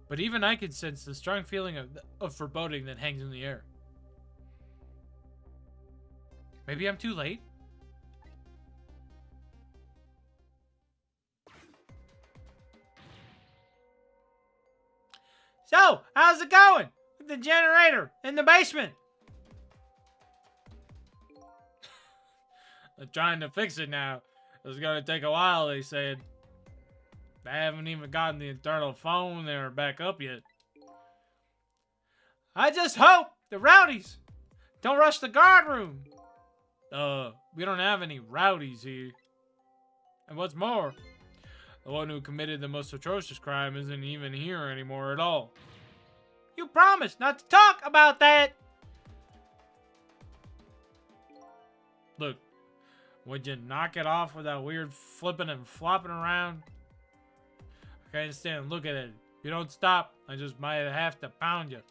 Speaker 2: But even I can sense the strong feeling of foreboding that hangs in the air. Maybe I'm too late? So, how's it going with the generator in the basement? They're trying to fix it now. It's gonna take a while, they said. They haven't even gotten the internal phone there back up yet. I just hope the rowdies don't rush the guard room. We don't have any rowdies here. And what's more, the one who committed the most atrocious crime isn't even here anymore at all. You promised not to talk about that! Look, would you knock it off with that weird flipping and flopping around? I can't stand looking at it. If you don't stop, I just might have to pound you.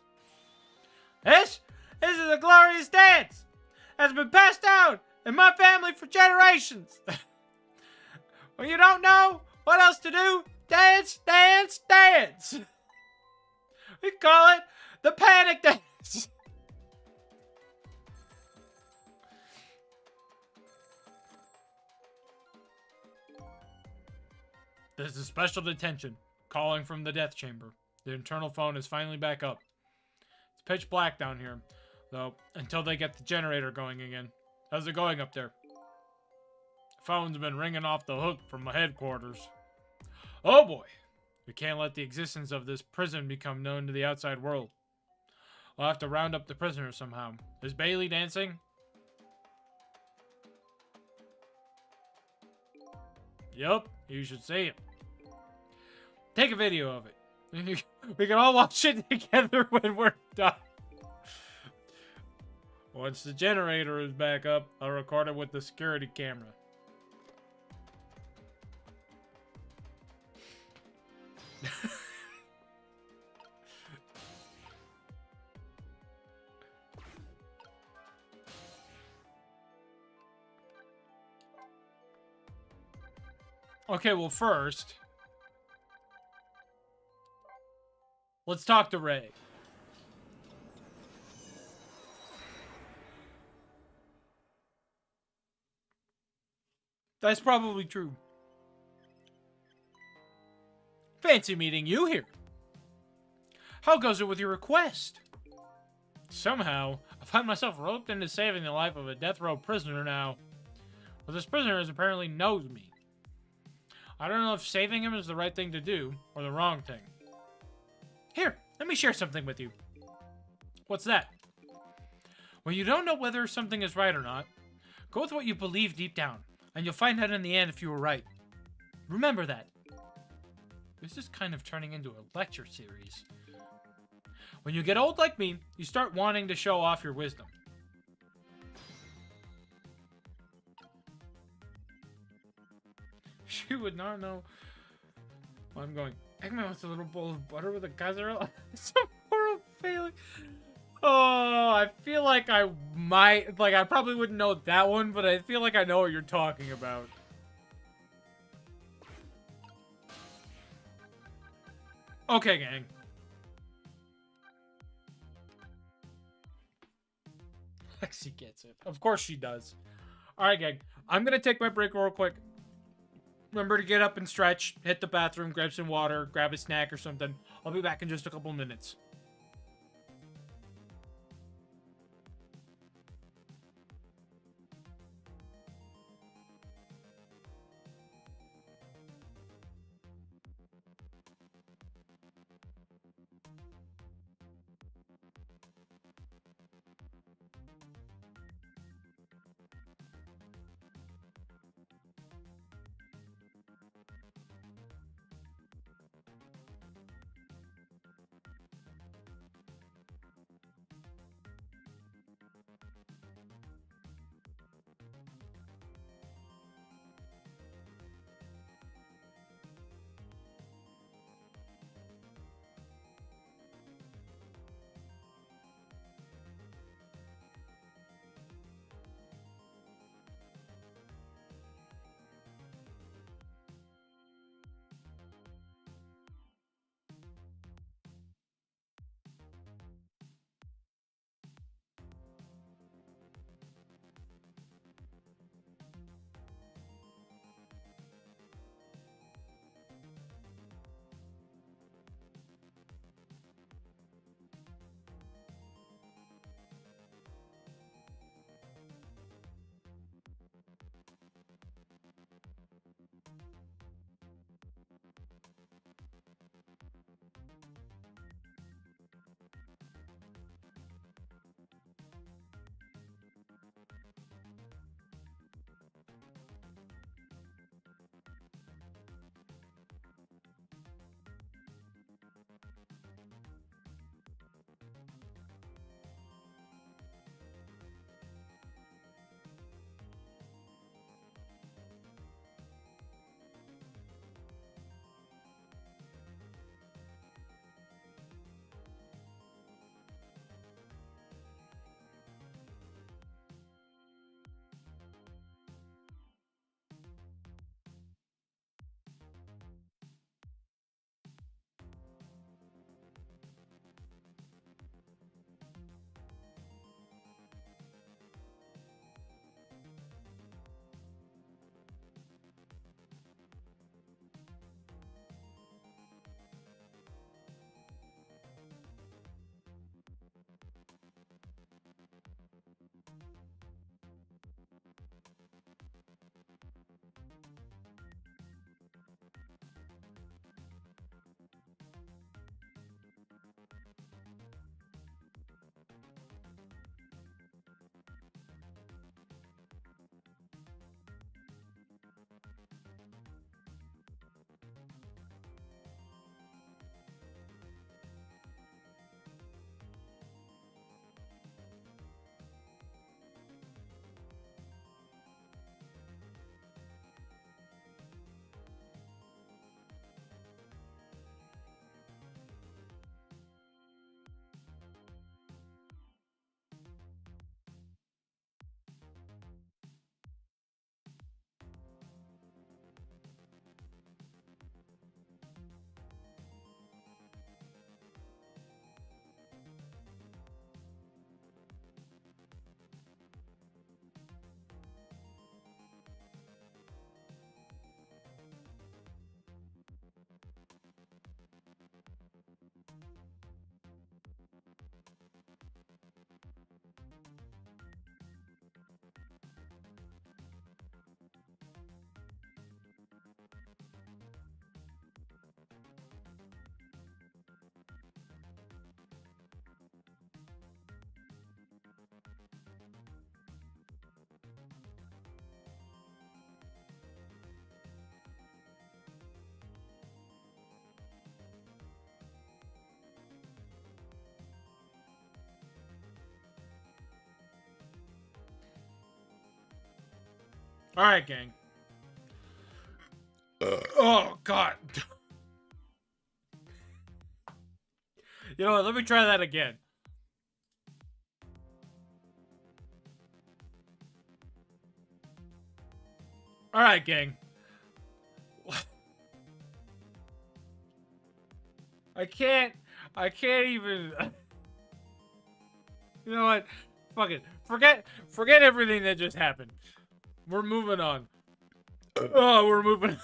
Speaker 2: This is a glorious dance! has been passed down in my family for generations. When you don't know what else to do, dance, dance, dance. We call it the panic dance. This is special detention. Calling from the death chamber. The internal phone is finally back up. It's pitch black down here, though, until they get the generator going again. How's it going up there? The phone's been ringing off the hook from my headquarters. Oh boy! We can't let the existence of this prison become known to the outside world. We'll have to round up the prisoners somehow. Is Bailey dancing? Yup, you should see it. Take a video of it. We can all watch it together when we're done. Once the generator is back up, I'll record it with the security camera. Okay, well first, let's talk to Ray. That's probably true. Fancy meeting you here. How goes it with your request? Somehow, I find myself roped into saving the life of a death row prisoner now. Well, this prisoner apparently knows me. I don't know if saving him is the right thing to do, or the wrong thing. Here, let me share something with you. What's that? When you don't know whether something is right or not, go with what you believe deep down, and you'll find out in the end if you were right. Remember that. This is kind of turning into a lecture series. When you get old like me, you start wanting to show off your wisdom. She would not know. Well, I'm going. Eggman wants a little bowl of butter with a geyser. Some horrible failing. Oh, I feel like I might. Like, I probably wouldn't know that one, but I feel like I know what you're talking about. Okay, gang. Lexi gets it. Of course she does. Alright, gang. I'm gonna take my break real quick. Remember to get up and stretch, hit the bathroom, grab some water, grab a snack or something. I'll be back in just a couple minutes.
Speaker 1: Alright, gang. Oh, God. You know what? Let me try that again. Alright, gang. I can't even... You know what? Fuck it. Forget everything that just happened. We're moving on. Oh, we're moving.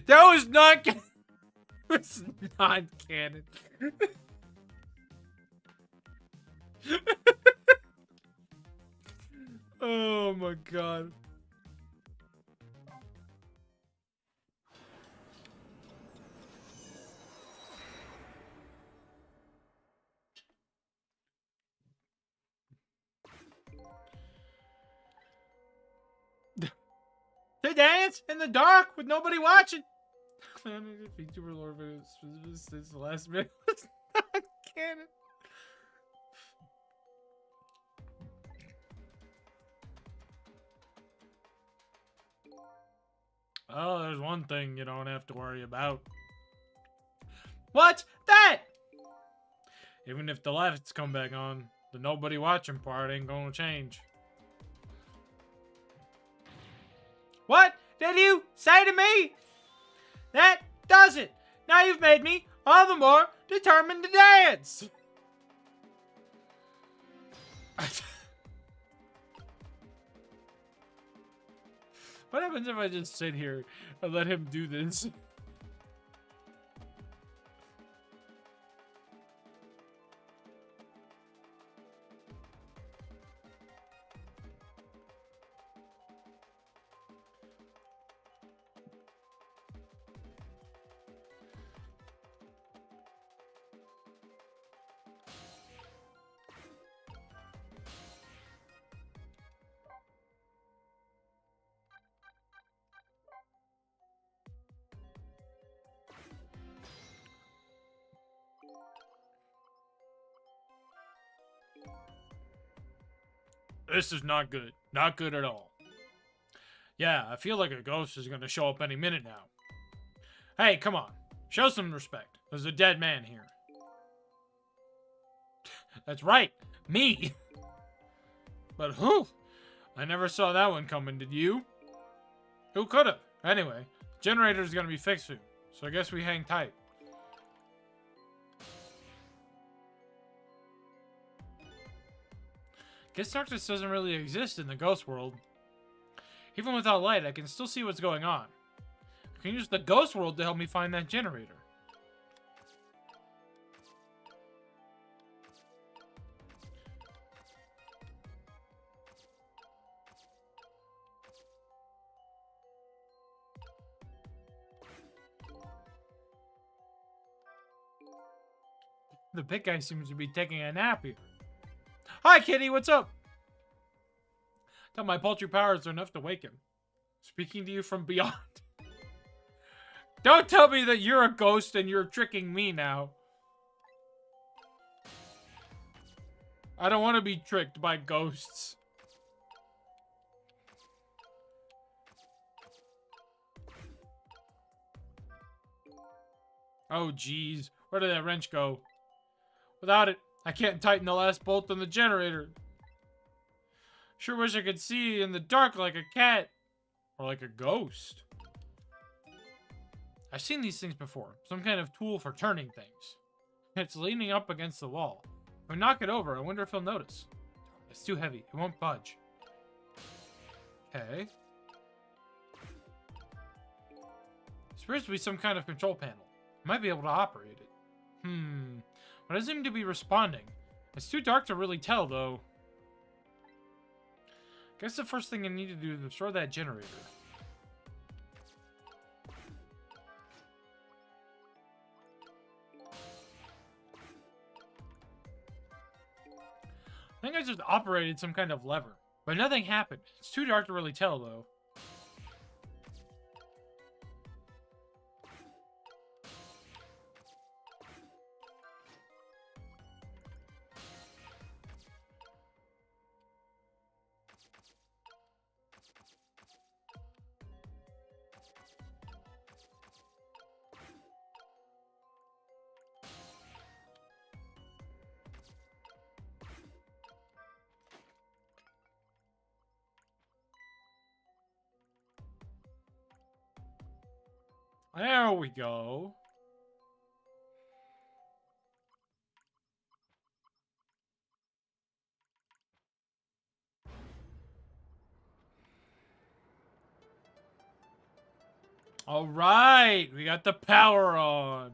Speaker 1: That was not. It's not canon. Oh my god. To dance in the dark with nobody watching. VTuber lore videos since the last minute was not canon. Oh, there's one thing you don't have to worry about. What's that? Even if the lights come back on, the nobody watching part ain't gonna change. What did you say to me? That does it. Now you've made me all the more determined to dance. What happens if I just sit here and let him do this? This is not good. Not good at all. Yeah, I feel like a ghost is gonna show up any minute now. Hey, come on. Show some respect. There's a dead man here. That's right. Me. But who? I never saw that one coming, did you? Who could've? Anyway, generator's gonna be fixed soon, so I guess we hang tight. Guess darkness doesn't really exist in the ghost world. Even without light, I can still see what's going on. I can use the ghost world to help me find that generator. The big guy seems to be taking a nap here. Hi, kitty, what's up? Thought my paltry powers are enough to wake him. Speaking to you from beyond. Don't tell me that you're a ghost and you're tricking me now. I don't want to be tricked by ghosts. Oh, jeez. Where did that wrench go? Without it, I can't tighten the last bolt on the generator. Sure wish I could see in the dark like a cat. Or like a ghost. I've seen these things before. Some kind of tool for turning things. It's leaning up against the wall. If I knock it over, I wonder if he'll notice. It's too heavy. It won't budge. Okay. This appears to be some kind of control panel. I might be able to operate it. But it doesn't seem to be responding. It's too dark to really tell, though. Guess the first thing I need to do is destroy that generator. I think I just operated some kind of lever, but nothing happened. It's too dark to really tell, though. There we go. All right, we got the power on.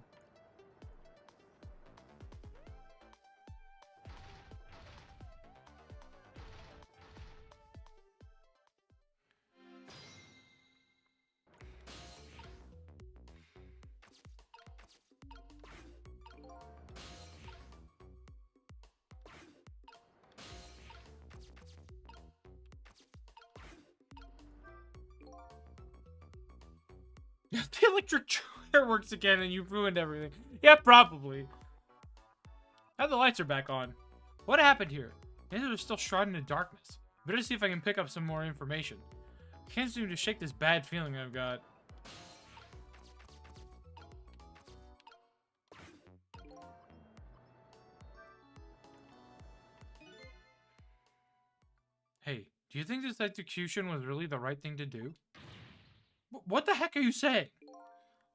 Speaker 1: The electric chair works again and you've ruined everything. Yeah, probably. Now the lights are back on. What happened here? Maybe they're still shrouded in darkness. Better see if I can pick up some more information. I can't seem to shake this bad feeling I've got. Hey, do you think this execution was really the right thing to do? What the heck are you saying?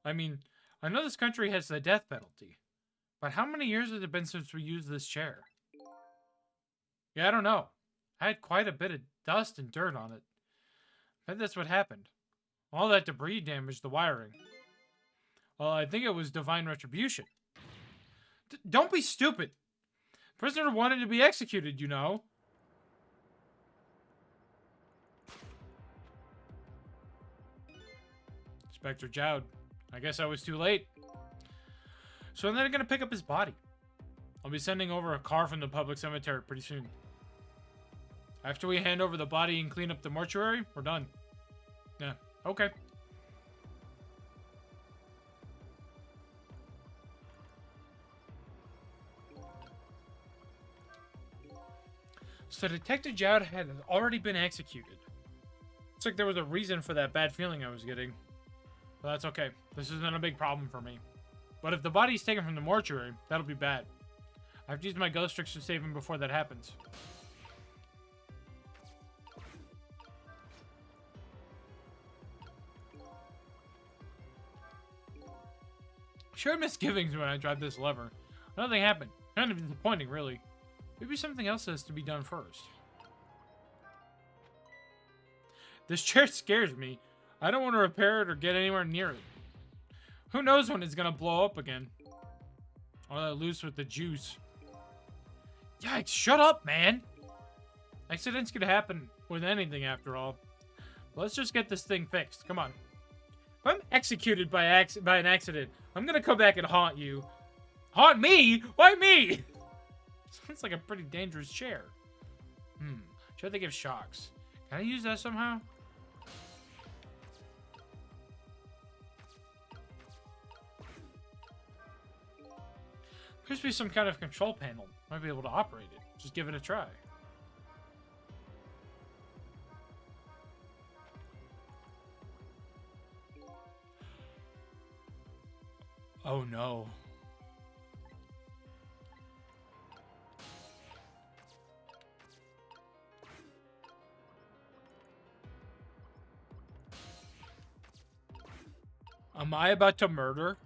Speaker 1: I mean, I know this country has the death penalty, but how many years has it been since we used this chair? Yeah, I don't know. I had quite a bit of dust and dirt on it. I bet that's what happened. All that debris damaged the wiring. Well, I think it was divine retribution. Don't be stupid. The prisoner wanted to be executed, you know. Inspector Jowd. I guess I was too late. So then I'm gonna pick up his body. I'll be sending over a car from the public cemetery pretty soon. After we hand over the body and clean up the mortuary, we're done. Yeah, okay. So Detective Jowd had already been executed. Looks like there was a reason for that bad feeling I was getting. But that's okay. This isn't a big problem for me. But if the body's taken from the mortuary, that'll be bad. I have to use my ghost tricks to save him before that happens. Sure misgivings when I tried this lever. Nothing happened. Kind of disappointing, really. Maybe something else has to be done first. This chair scares me. I don't want to repair it or get anywhere near it. Who knows when it's gonna blow up again? Or let loose with the juice. Yikes, shut up, man! Accidents could happen with anything, after all. Let's just get this thing fixed. Come on. If I'm executed by an accident, I'm gonna come back and haunt you. Haunt me? Why me? Sounds like a pretty dangerous chair. Should I think of shocks? Can I use that somehow? Appears to be some kind of control panel. Might be able to operate it. Just give it a try. Oh no. Am I about to murder?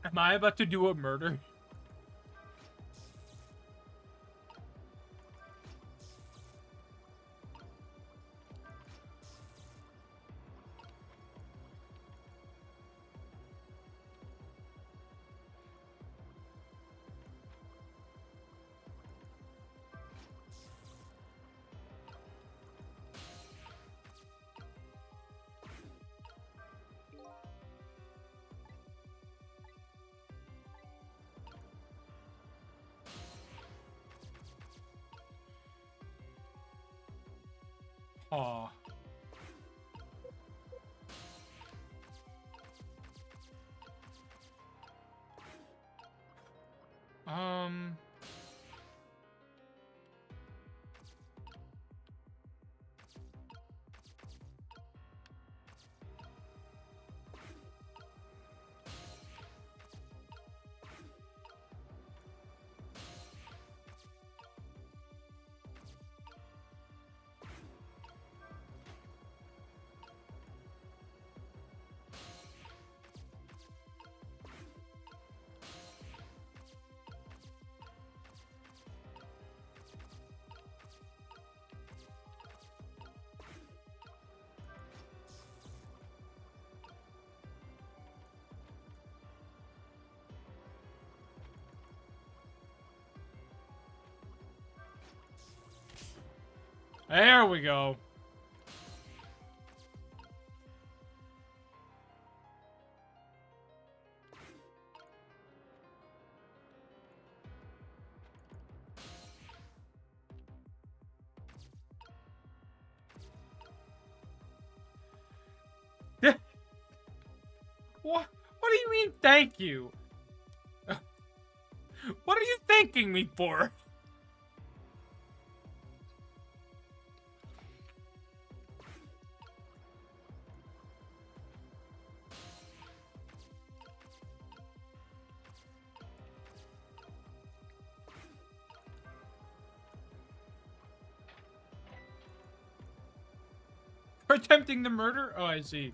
Speaker 1: Am I about to do a murder? Aw. There we go. What do you mean, thank you? What are you thanking me for? For attempting the murder? Oh, I see.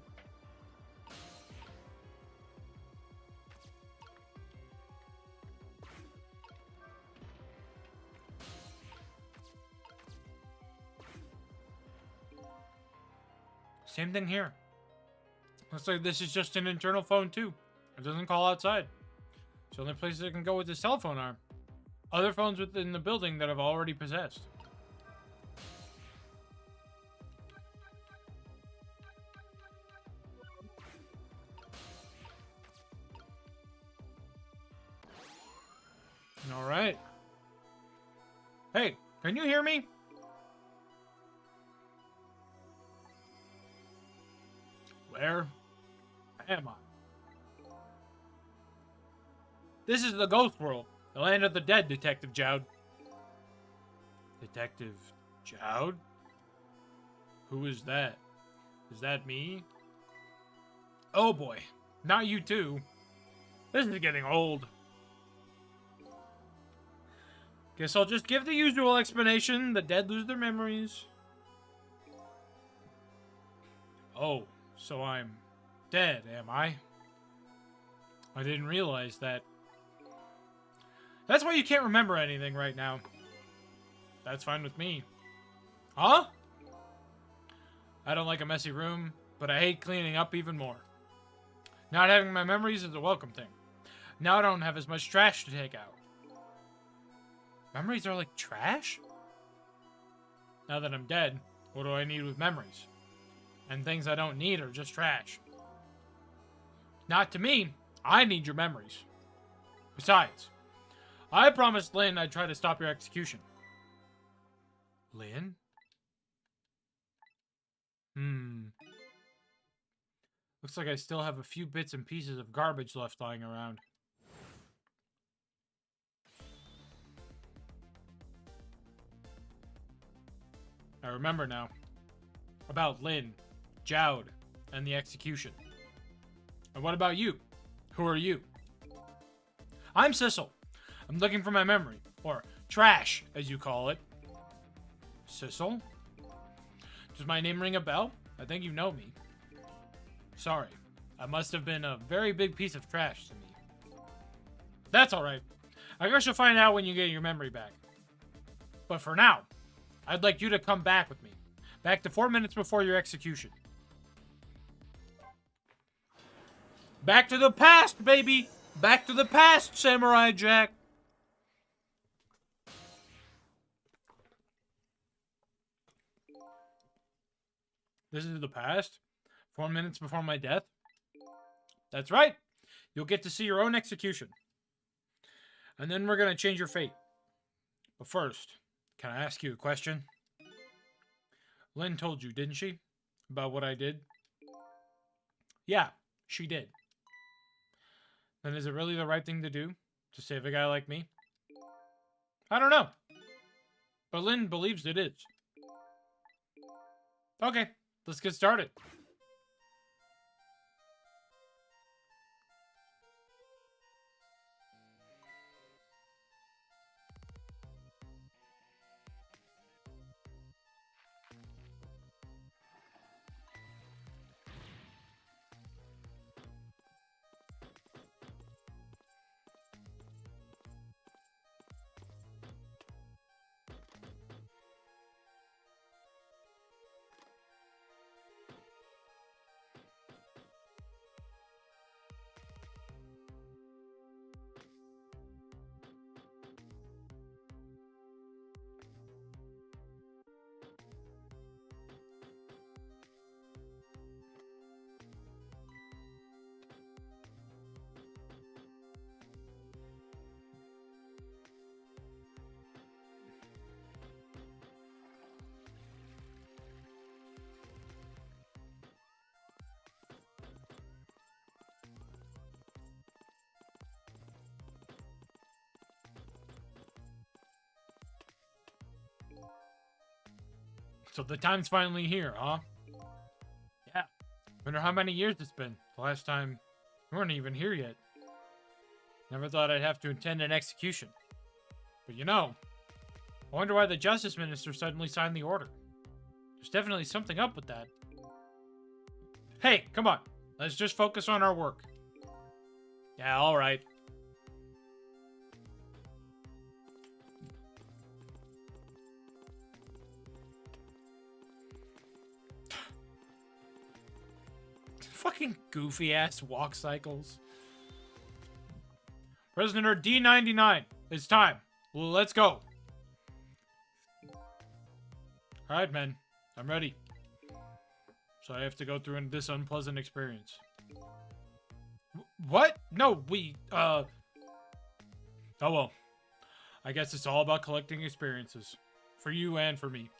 Speaker 1: Same thing here. Looks like this is just an internal phone, too. It doesn't call outside. It's the only place it can go with this telephone arm. Other phones within the building that I've already possessed. All right. Hey, can you hear me? Where am I? This is the ghost world, the land of the dead, Detective Jowd. Detective Jowd? Who is that? Is that me? Oh boy, not you too. This is getting old. Guess I'll just give the usual explanation. The dead lose their memories. Oh, so I'm dead, am I? I didn't realize that. That's why you can't remember anything right now. That's fine with me. Huh? I don't like a messy room, but I hate cleaning up even more. Not having my memories is a welcome thing. Now I don't have as much trash to take out. Memories are like trash? Now that I'm dead, what do I need with memories? And things I don't need are just trash. Not to me. I need your memories. Besides, I promised Lynn I'd try to stop your execution. Lynn? Looks like I still have a few bits and pieces of garbage left lying around. I remember now. About Lynn, Jowd, and the execution. And what about you? Who are you? I'm Sissel. I'm looking for my memory, or trash, as you call it. Sissel? Does my name ring a bell? I think you know me. Sorry, I must have been a very big piece of trash to me. That's alright. I guess you'll find out when you get your memory back. But for now, I'd like you to come back with me. Back to 4 minutes before your execution. Back to the past, baby! Back to the past, Samurai Jack! This is the past? 4 minutes before my death? That's right! You'll get to see your own execution. And then we're gonna change your fate. But first, can I ask you a question? Lynn told you, didn't she? About what I did? Yeah, she did. Then is it really the right thing to do? To save a guy like me? I don't know. But Lynn believes it is. Okay, let's get started. So the time's finally here, huh? Yeah. Wonder how many years it's been. The last time you weren't even here yet. Never thought I'd have to attend an execution. But you know, I wonder why the Justice Minister suddenly signed the order. There's definitely something up with that. Hey, come on. Let's just focus on our work. Yeah, alright. Fucking goofy ass walk cycles. Prisoner D99, it's time. Well, let's go. Alright, men. I'm ready. So I have to go through this unpleasant experience. What? No, oh well. I guess it's all about collecting experiences. For you and for me.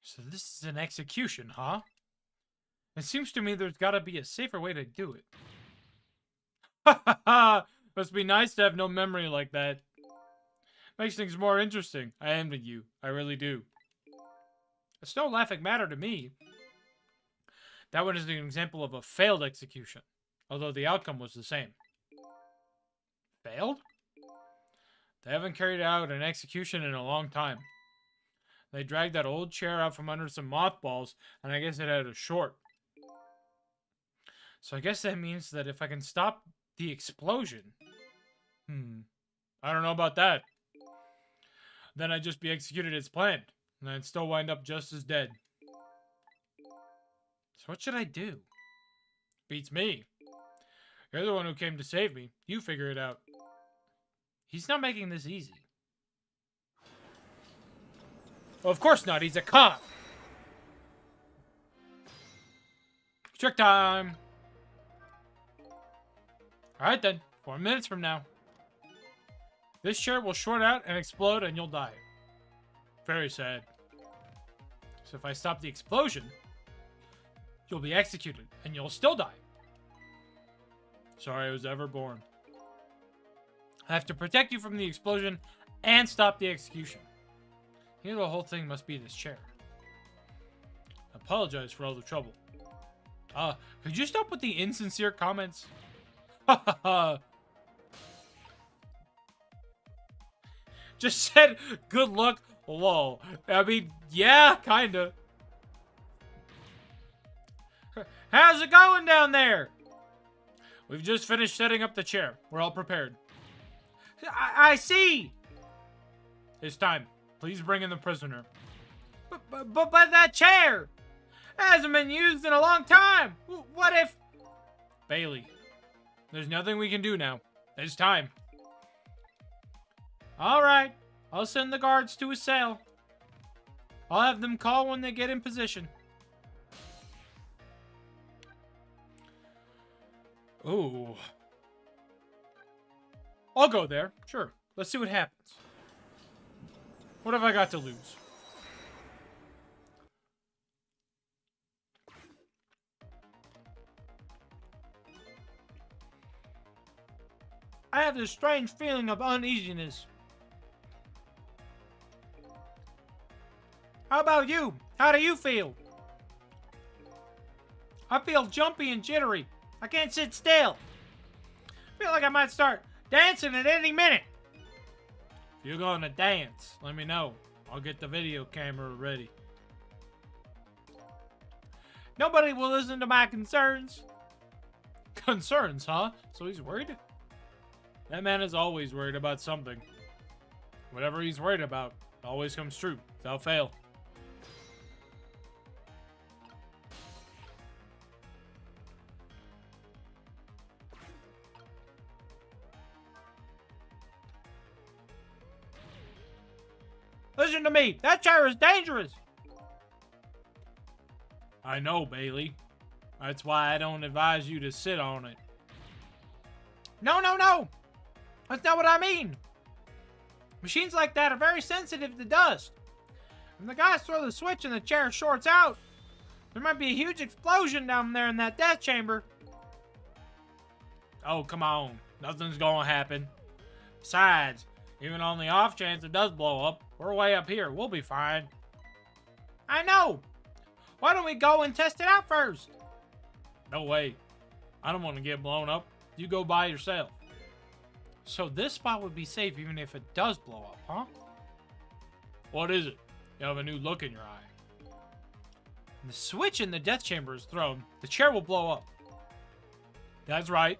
Speaker 1: So this is an execution, huh? It seems to me there's gotta be a safer way to do it. Ha ha ha! Must be nice to have no memory like that. Makes things more interesting. I envy you. I really do. It's no laughing matter to me. That one is an example of a failed execution, although the outcome was the same. Failed? They haven't carried out an execution in a long time. They dragged that old chair out from under some mothballs, and I guess it had a short. So I guess that means that if I can stop the explosion... I don't know about that. Then I'd just be executed as planned, and I'd still wind up just as dead. So what should I do? Beats me. You're the one who came to save me. You figure it out. He's not making this easy. Well, of course not. He's a cop. Trick time. Alright then. 4 minutes from now. This chair will short out and explode and you'll die. Very sad. So if I stop the explosion, you'll be executed and you'll still die. Sorry I was ever born. I have to protect you from the explosion and stop the execution. You know the whole thing must be this chair. I apologize for all the trouble. Could you stop with the insincere comments? Ha ha ha. Just said, good luck, lol. I mean, yeah, kinda. How's it going down there? We've just finished setting up the chair. We're all prepared. I see! It's time. Please bring in the prisoner. But that chair hasn't been used in a long time. What if... Bailey, there's nothing we can do now. It's time. Alright, I'll send the guards to his cell. I'll have them call when they get in position. Ooh. I'll go there. Sure. Let's see what happens. What have I got to lose? I have this strange feeling of uneasiness. How about you? How do you feel? I feel jumpy and jittery. I can't sit still. I feel like I might start dancing at any minute. If you're going to dance, let me know. I'll get the video camera ready. Nobody will listen to my concerns. Concerns, huh? So he's worried? That man is always worried about something. Whatever he's worried about always comes true, without fail. Listen to me. That chair is dangerous. I know, Bailey.
Speaker 2: That's why I don't advise you to sit on it. No, no, no! That's not what I mean! Machines like that are very sensitive to dust. If the guys throw the switch and the chair shorts out, there might be a huge explosion down there in that death chamber. Oh, come on. Nothing's gonna happen. Besides, even on the off chance it does blow up, we're way up here. We'll be fine. I know! Why don't we go and test it out first? No way. I don't want to get blown up. You go by yourself. So this spot would be safe even if it does blow up, huh? What is it? You have a new look in your eye. When the switch in the death chamber is thrown, the chair will blow up. That's right.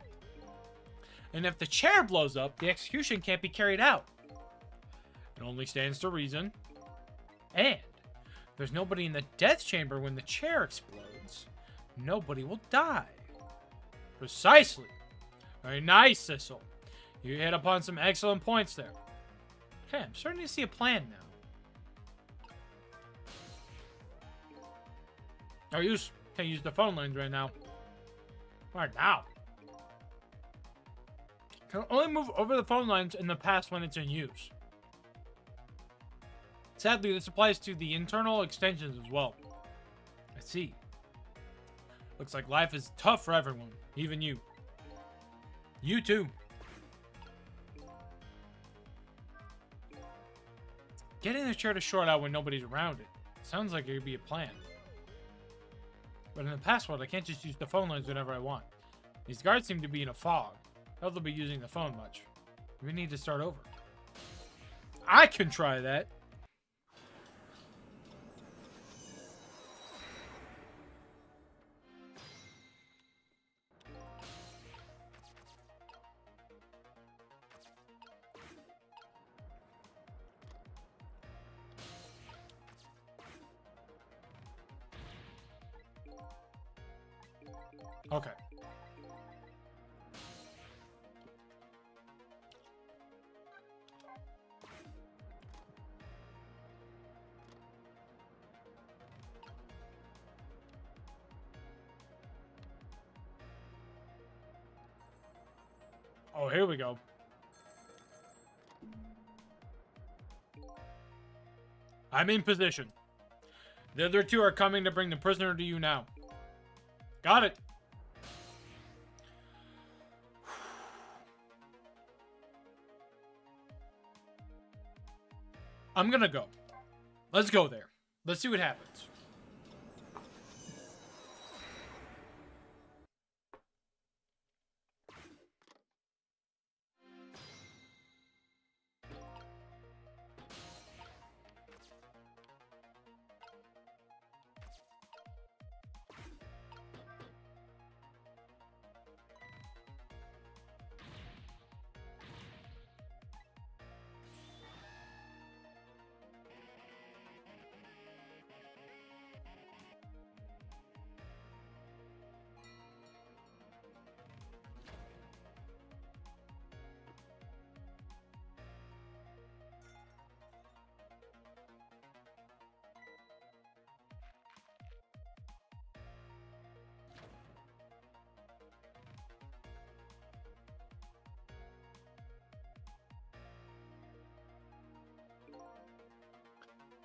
Speaker 2: And if the chair blows up, the execution can't be carried out. It only stands to reason. And there's nobody in the death chamber when the chair explodes. Nobody will die. Precisely. Very nice, Sissel. You hit upon some excellent points there. Okay, I'm starting to see a plan now. Can't use the phone lines right now. Right now. Can only move over the phone lines in the past when it's in use. Sadly, this applies to the internal extensions as well. I see. Looks like life is tough for everyone, even you. You too. Getting the chair to short out when nobody's around it. Sounds like it could be a plan. But in the past world, I can't just use the phone lines whenever I want. These guards seem to be in a fog. How they'll be using the phone much. We need to start over. I can try that. Okay. Oh, here we go. I'm in position. The other two are coming to bring the prisoner to you now. Got it. I'm gonna go. Let's go there. Let's see what happens.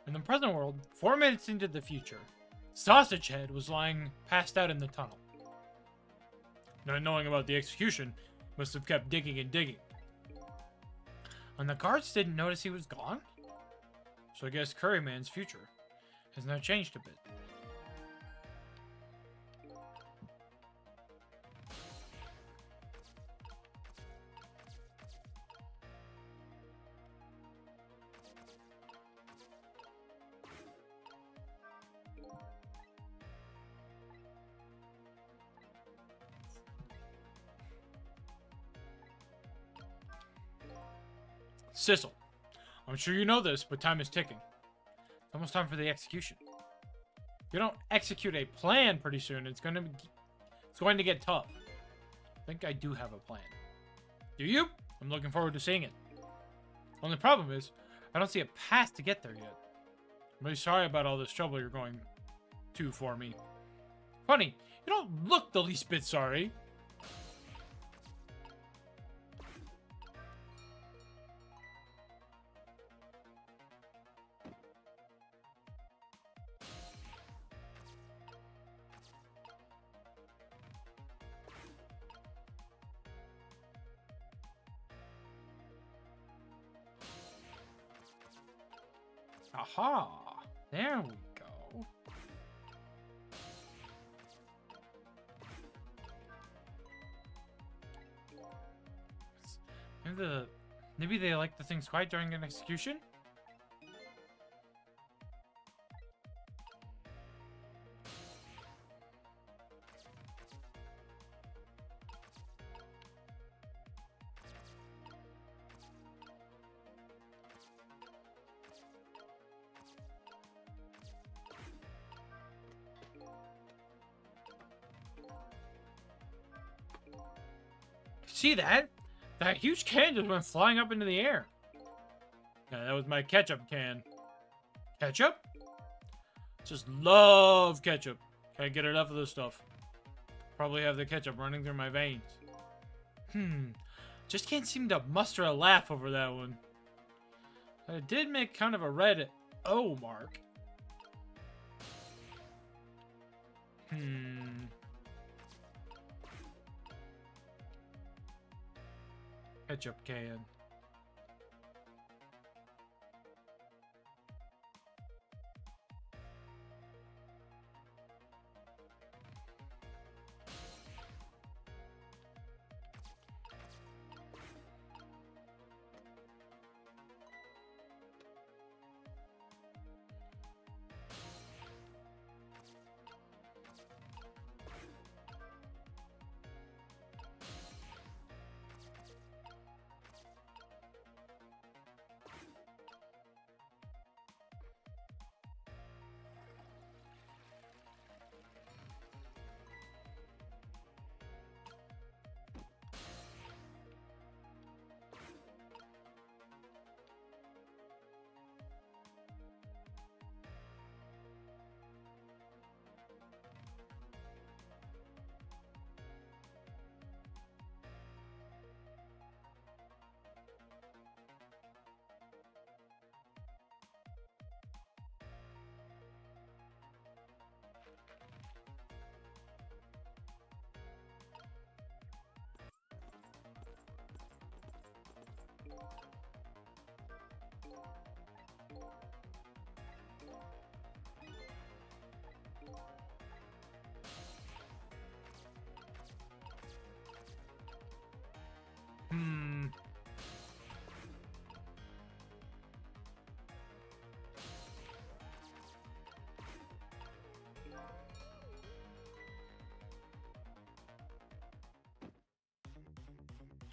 Speaker 2: In the present world, 4 minutes into the future, Sausage Head was lying passed out in the tunnel. Not knowing about the execution, must have kept digging and digging. And the guards didn't notice he was gone? So I guess Curryman's future has now changed a bit. Sissel, I'm sure you know this, but time is ticking. It's almost time for the execution. If you don't execute a plan pretty soon, it's going to get tough. I think I do have a plan. Do you? I'm looking forward to seeing it. Only problem is, I don't see a path to get there yet. I'm really sorry about all this trouble you're going to for me. Funny, you don't look the least bit sorry. Aha! There we go. Maybe they like the things quiet during an execution? See that? That huge can just went flying up into the air. Yeah, that was my ketchup can. Ketchup? Just love ketchup. Can't get enough of this stuff. Probably have the ketchup running through my veins. Just can't seem to muster a laugh over that one. I did make kind of a red O mark. Ketchup can.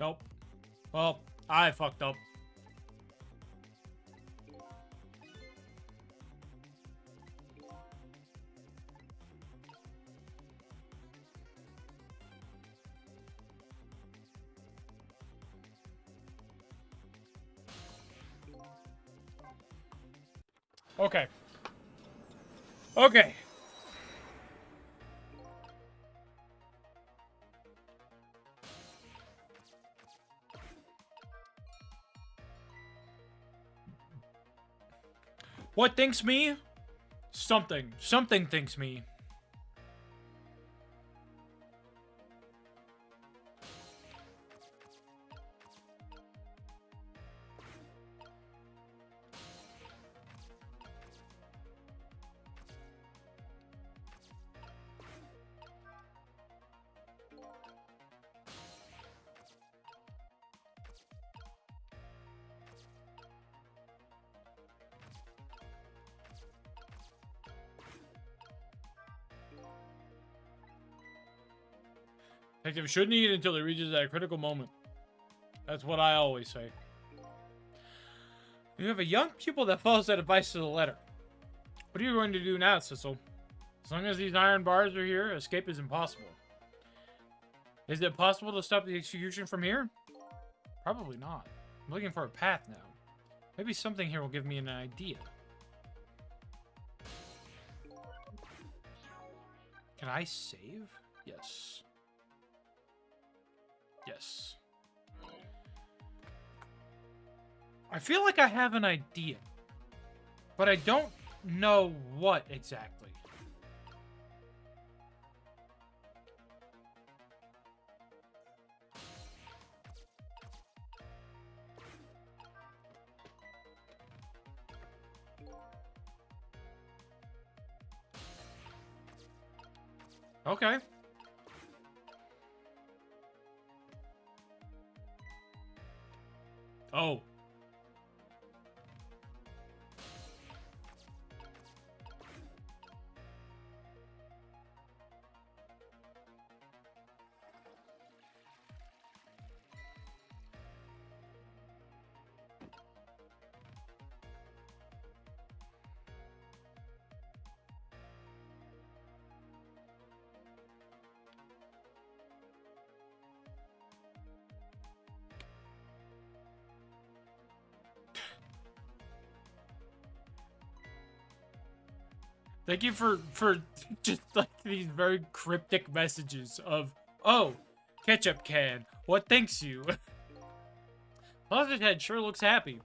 Speaker 2: Nope. Well, I fucked up. Okay. Okay. What thinks me? Something. Something thinks me. Detective shouldn't eat until he reaches that critical moment. That's what I always say. You have a young pupil that follows that advice to the letter. What are you going to do now, Sissel? As long as these iron bars are here, escape is impossible. Is it possible to stop the execution from here? Probably not. I'm looking for a path now. Maybe something here will give me an idea.
Speaker 1: Can I save? Yes. Yes. I feel like I have an idea, but I don't know what exactly. Okay. Oh. Thank you for just like these very cryptic messages of, oh, ketchup can. What thanks you? Sausage Head sure looks happy.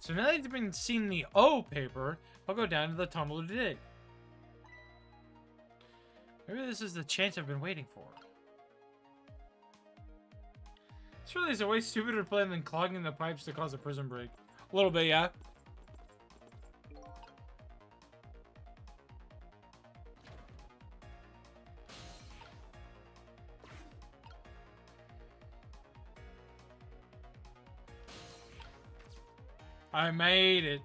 Speaker 1: So now that you've been seeing the O paper, I'll go down to the tunnel to dig. Maybe this is the chance I've been waiting for. This really is a way stupider plan than clogging the pipes to cause a prison break. A little bit, yeah. I made it.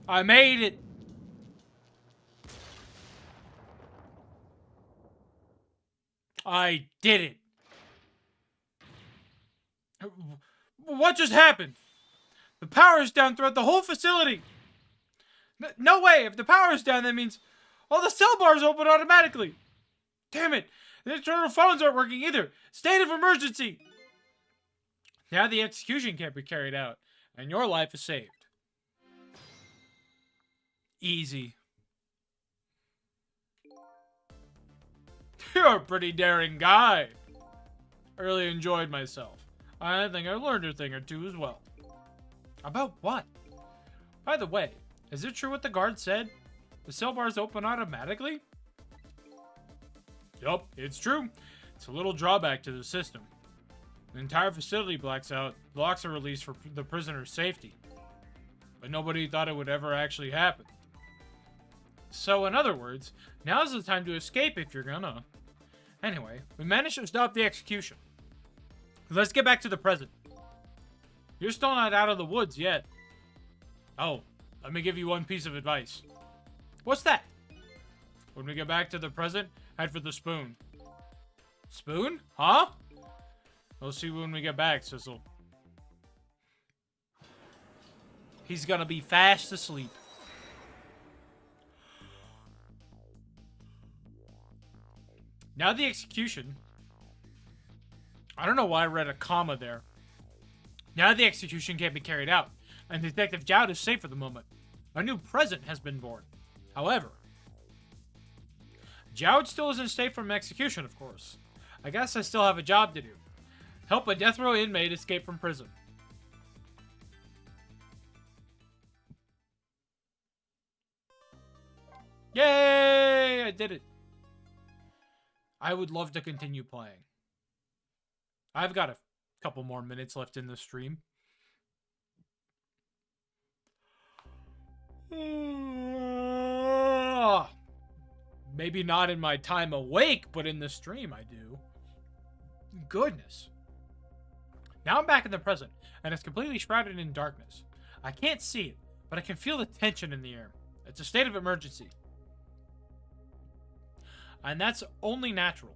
Speaker 1: I made it. I did it. What just happened? The power is down throughout the whole facility. No way. If the power is down, that means all the cell bars open automatically. Damn it. The internal phones aren't working either. State of emergency. Now the execution can't be carried out, and your life is saved. Easy. You're a pretty daring guy. I really enjoyed myself. I think I learned a thing or two as well. About what? By the way, is it true what the guard said? The cell bars open automatically? Yup, it's true. It's a little drawback to the system. The entire facility blacks out. Locks are released for the prisoner's safety. But nobody thought it would ever actually happen. So, in other words, now's the time to escape if you're gonna. Anyway, we managed to stop the execution. Let's get back to the present. You're still not out of the woods yet. Oh, let me give you one piece of advice. What's that? When we get back to the present, head for the spoon. Spoon? Huh? We'll see when we get back, Sissel. He's gonna be fast asleep. Now the execution. I don't know why I read a comma there. Now the execution can't be carried out, and Detective Jowd is safe for the moment. A new present has been born. However, Jowd still isn't safe from execution, of course. I guess I still have a job to do. Help a death row inmate escape from prison. Yay! I did it. I would love to continue playing. I've got a couple more minutes left in the stream. Maybe not in my time awake, but in the stream I do. Goodness. Now I'm back in the present, and it's completely shrouded in darkness. I can't see it, but I can feel the tension in the air. It's a state of emergency. And that's only natural.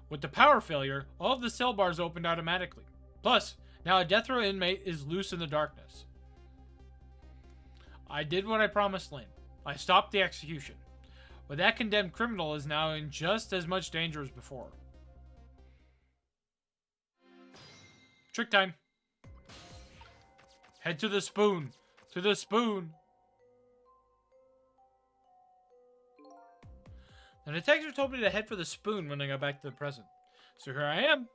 Speaker 1: With the power failure, all of the cell bars opened automatically. Plus, now a death row inmate is loose in the darkness. I did what I promised Lynn. I stopped the execution. But that condemned criminal is now in just as much danger as before. Trick time. Head to the spoon.
Speaker 2: To the spoon. The detective told me to head for the spoon when I got back to the present. So here I am.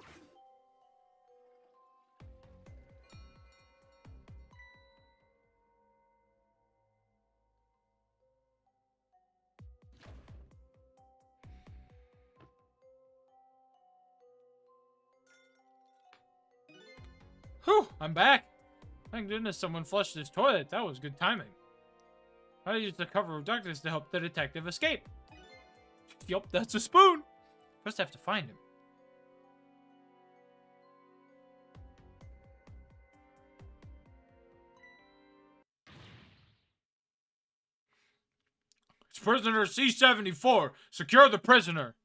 Speaker 2: Whew, I'm back. Thank goodness someone flushed this toilet. That was good timing. I used the cover of darkness to help the detective escape. Yup, that's a spoon. First I have to find him. It's prisoner C-74. Secure the prisoner.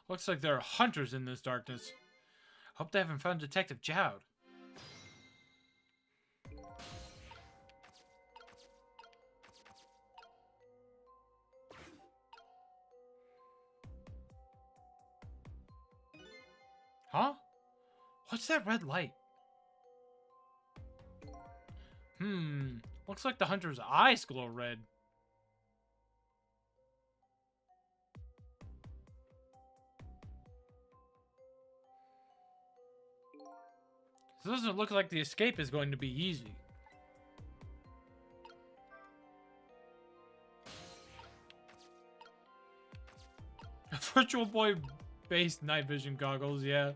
Speaker 2: Looks like there are hunters in this darkness. Hope they haven't found Detective Jowd. Huh? What's that red light? Looks like the hunter's eyes glow red. This doesn't look like the escape is going to be easy. Virtual Boy based night vision goggles, yeah.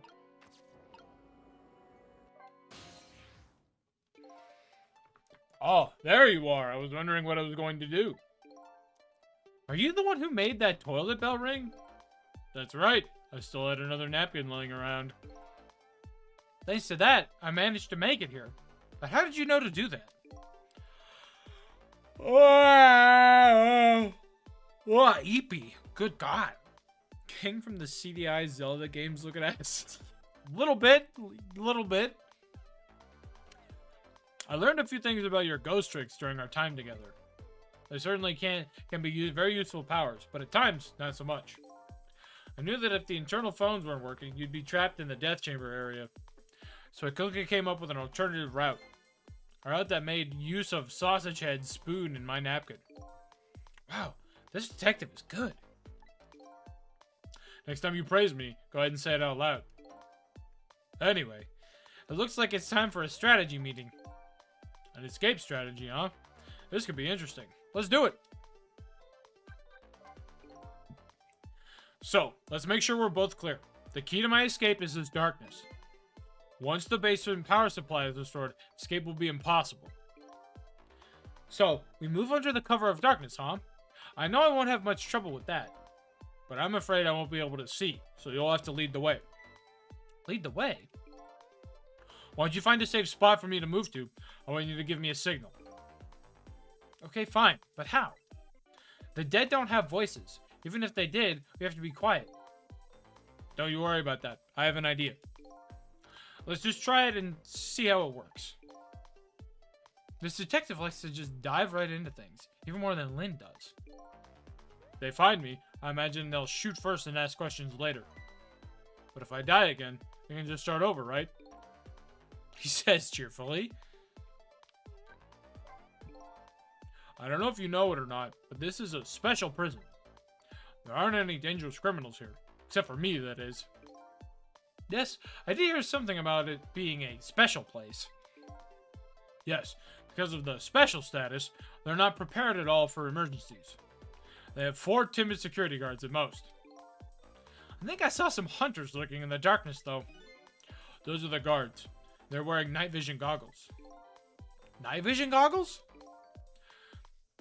Speaker 2: Oh, there you are. I was wondering what I was going to do. Are you the one who made that toilet bell ring? That's right. I still had another napkin lying around. Thanks to that, I managed to make it here. But how did you know to do that? What, Eepy? Good God. King from the CDI Zelda games looking ass. Little bit. I learned a few things about your ghost tricks during our time together. They certainly can be very useful powers, but at times, not so much. I knew that if the internal phones weren't working, you'd be trapped in the death chamber area. So I quickly came up with an alternative route. A route that made use of sausage head spoon in my napkin. Wow, this detective is good. Next time you praise me, go ahead and say it out loud. Anyway, it looks like it's time for a strategy meeting. An escape strategy, huh? This could be interesting. Let's do it. So, let's make sure we're both clear. The key to my escape is this darkness. Once the basement power supply is restored, escape will be impossible. So, we move under the cover of darkness, huh? I know I won't have much trouble with that. But I'm afraid I won't be able to see, so you'll have to lead the way. Lead the way? Why don't you find a safe spot for me to move to? I want you to give me a signal. Okay, fine, but how? The dead don't have voices. Even if they did, we have to be quiet. Don't you worry about that. I have an idea. Let's just try it and see how it works. This detective likes to just dive right into things, even more than Lynn does. If they find me, I imagine they'll shoot first and ask questions later. But if I die again, they can just start over, right? He says cheerfully. I don't know if you know it or not, but this is a special prison. There aren't any dangerous criminals here. Except for me, that is. Yes, I did hear something about it being a special place. Yes, because of the special status, they're not prepared at all for emergencies. They have 4 timid security guards at most. I think I saw some hunters lurking in the darkness, though. Those are the guards. They're wearing night vision goggles. Night vision goggles?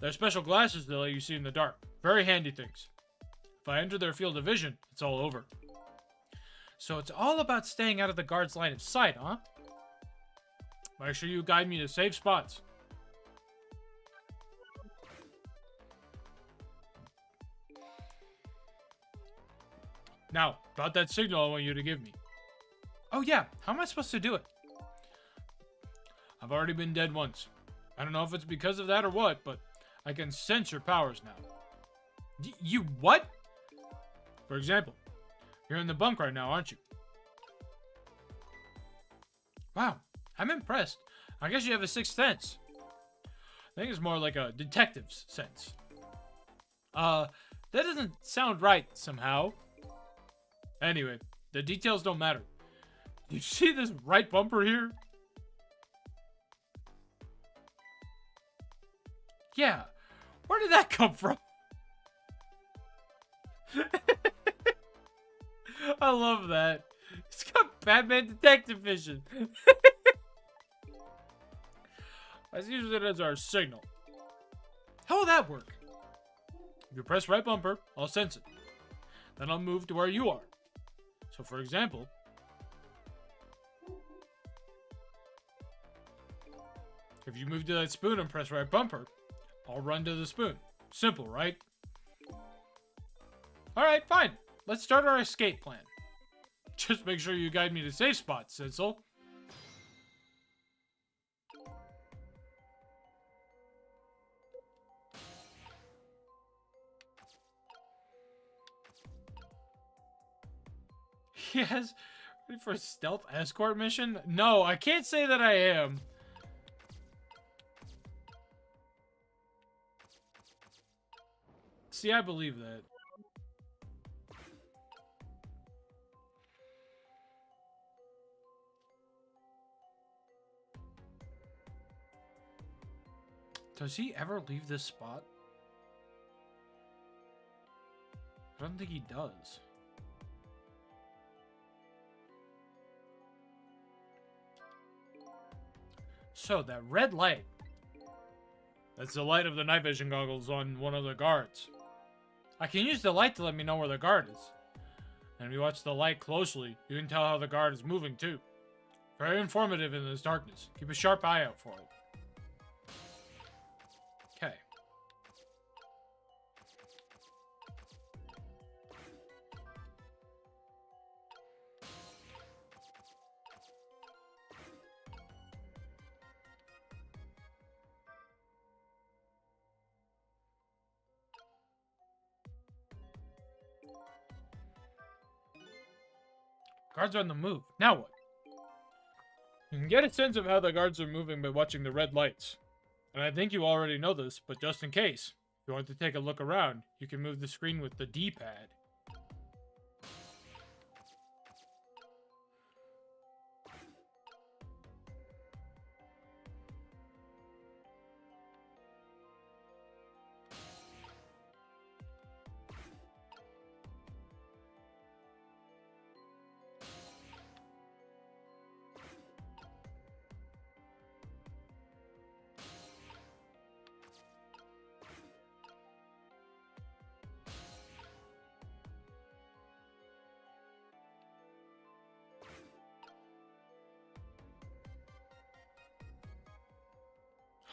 Speaker 2: They're special glasses that let you see in the dark. Very handy things. If I enter their field of vision, it's all over. So it's all about staying out of the guard's line of sight, huh? Make sure you guide me to safe spots. Now, about that signal I want you to give me. Oh yeah, how am I supposed to do it? I've already been dead once. I don't know if it's because of that or what, but I can sense your powers now. You what? For example,
Speaker 1: You're in the bunk right now, aren't you? Wow, I'm impressed. I guess you have a sixth sense. I think it's more like a detective's sense. That doesn't sound right somehow. Anyway, the details don't matter. You see this right bumper here? Yeah, where did that come from? I love that. It's got Batman detective vision. Let's use it as our signal. How will that work? If you press right bumper, I'll sense it. Then I'll move to where you are. So for example, if you move to that spoon and press right bumper, I'll run to the spoon. Simple, right? Alright, fine. Let's start our escape plan. Just make sure you guide me to safe spots, Sinsel. Yes, ready for a stealth escort mission? No, I can't say that I am. See, I believe that. Does he ever leave this spot? I don't think he does. So, that red light. That's the light of the night vision goggles on one of the guards. I can use the light to let me know where the guard is. And if you watch the light closely, you can tell how the guard is moving too. Very informative in this darkness. Keep a sharp eye out for it. Okay. Guards are on the move. Now what? You can get a sense of how the guards are moving by watching the red lights. And I think you already know this, but just in case, if you want to take a look around, you can move the screen with the D-pad.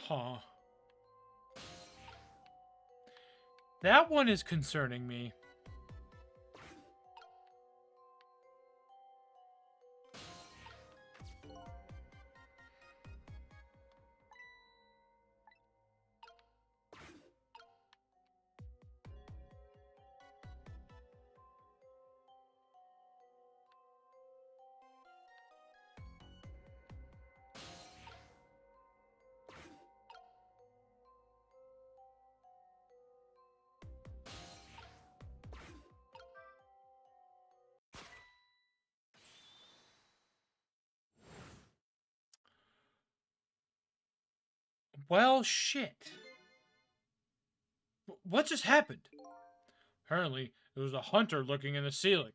Speaker 1: Huh. That one is concerning me. Well, shit. What just happened? Apparently, there was a hunter looking in the ceiling.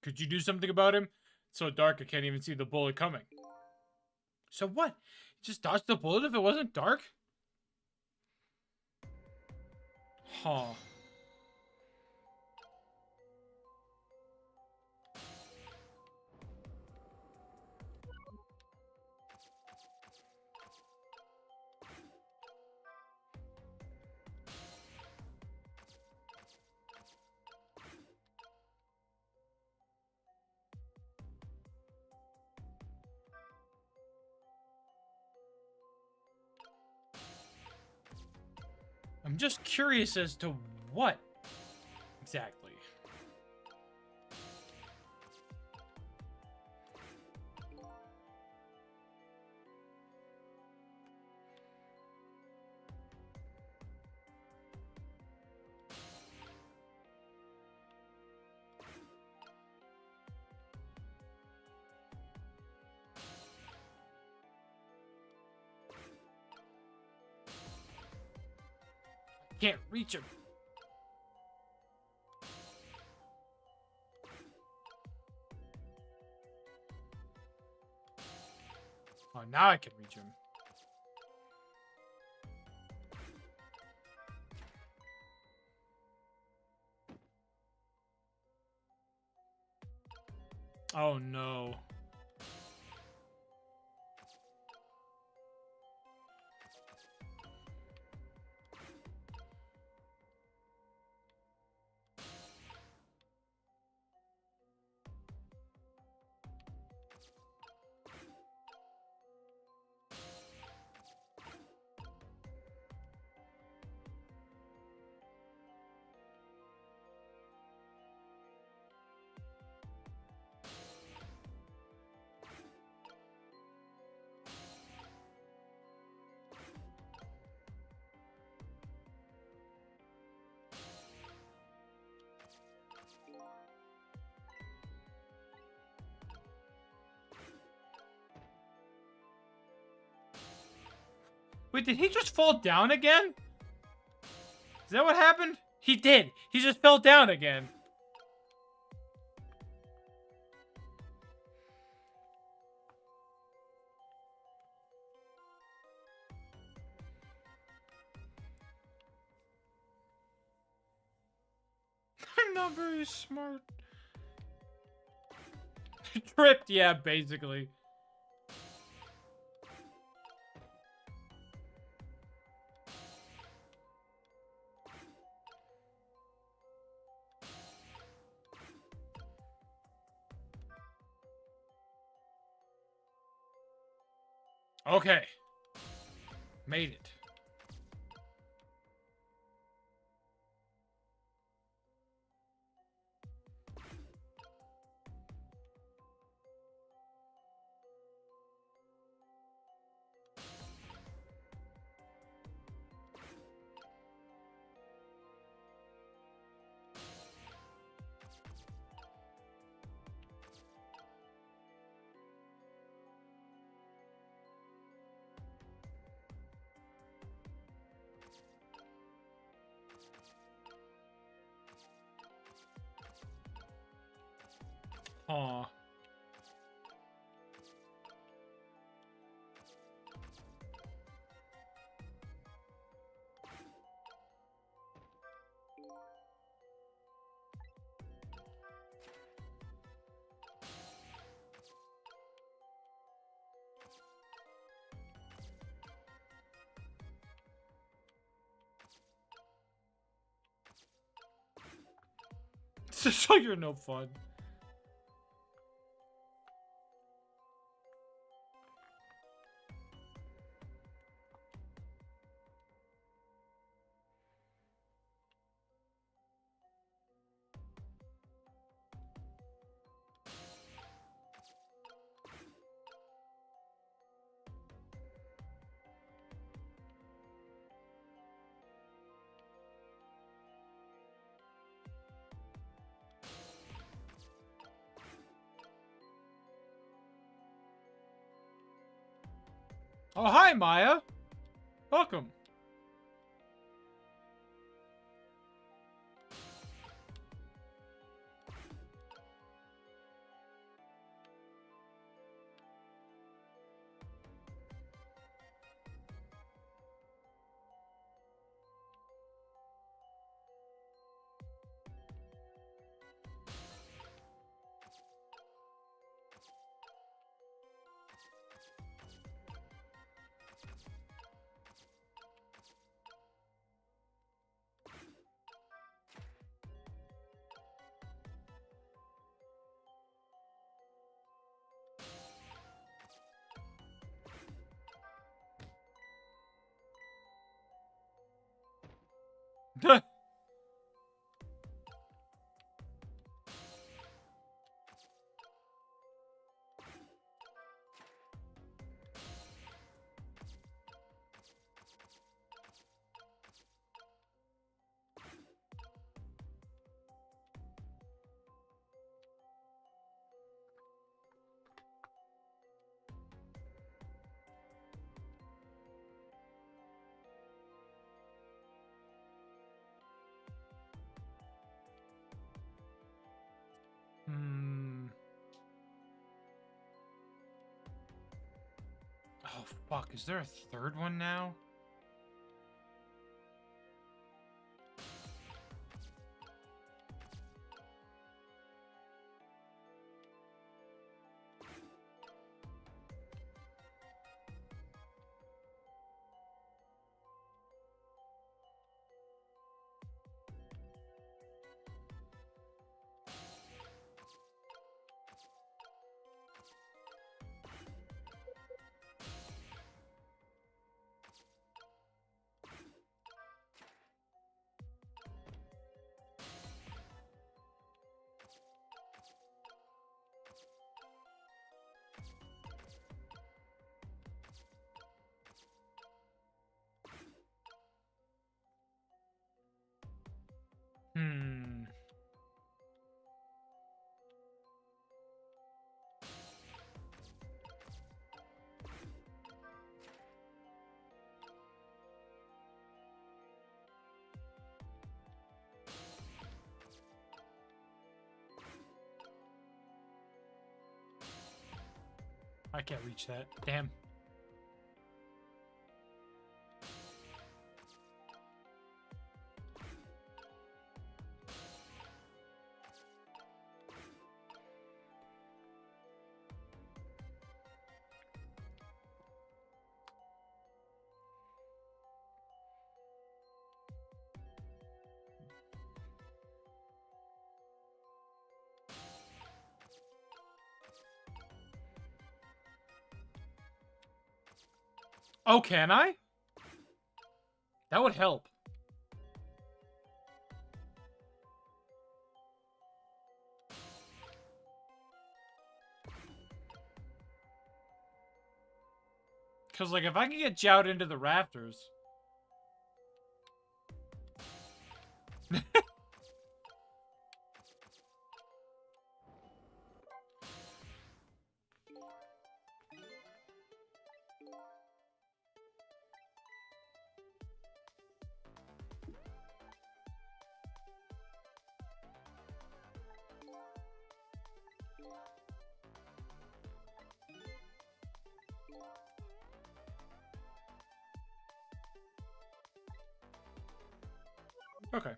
Speaker 1: Could you do something about him? It's so dark I can't even see the bullet coming. So what? Just dodge the bullet if it wasn't dark? Huh. I'm just curious as to what exactly. Can't reach him. Oh, now I can reach him. Oh no. Wait, did he just fall down again? Is that what happened? He did. He just fell down again. I'm not very smart. Tripped, yeah, basically. Okay. Made it. Aw. So you're no fun. Oh, hi, Maya. Welcome.
Speaker 2: Fuck, is there a third one now? Hmm. I can't reach that. Damn. Oh, can I? That would help. Because, like, if I can get Jout into the rafters... Okay.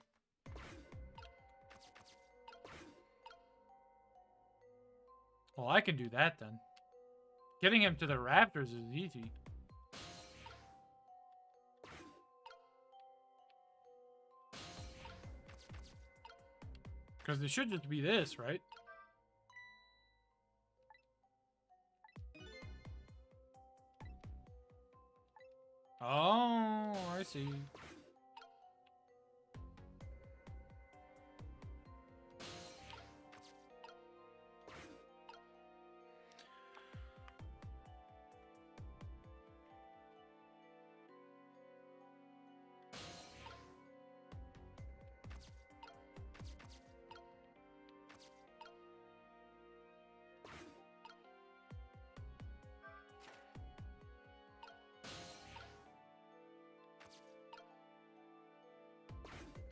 Speaker 2: Well, I can do that then. Getting him to the rafters is easy. Because it should just be this, right? Oh, I see.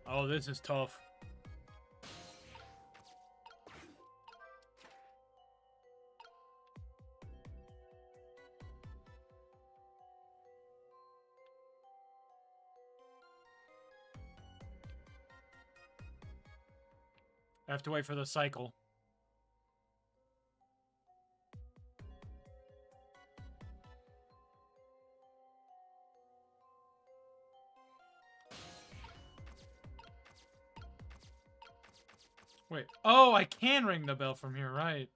Speaker 2: Oh, this is tough. I have to wait for the cycle. Wait. Oh, I can ring the bell from here, right?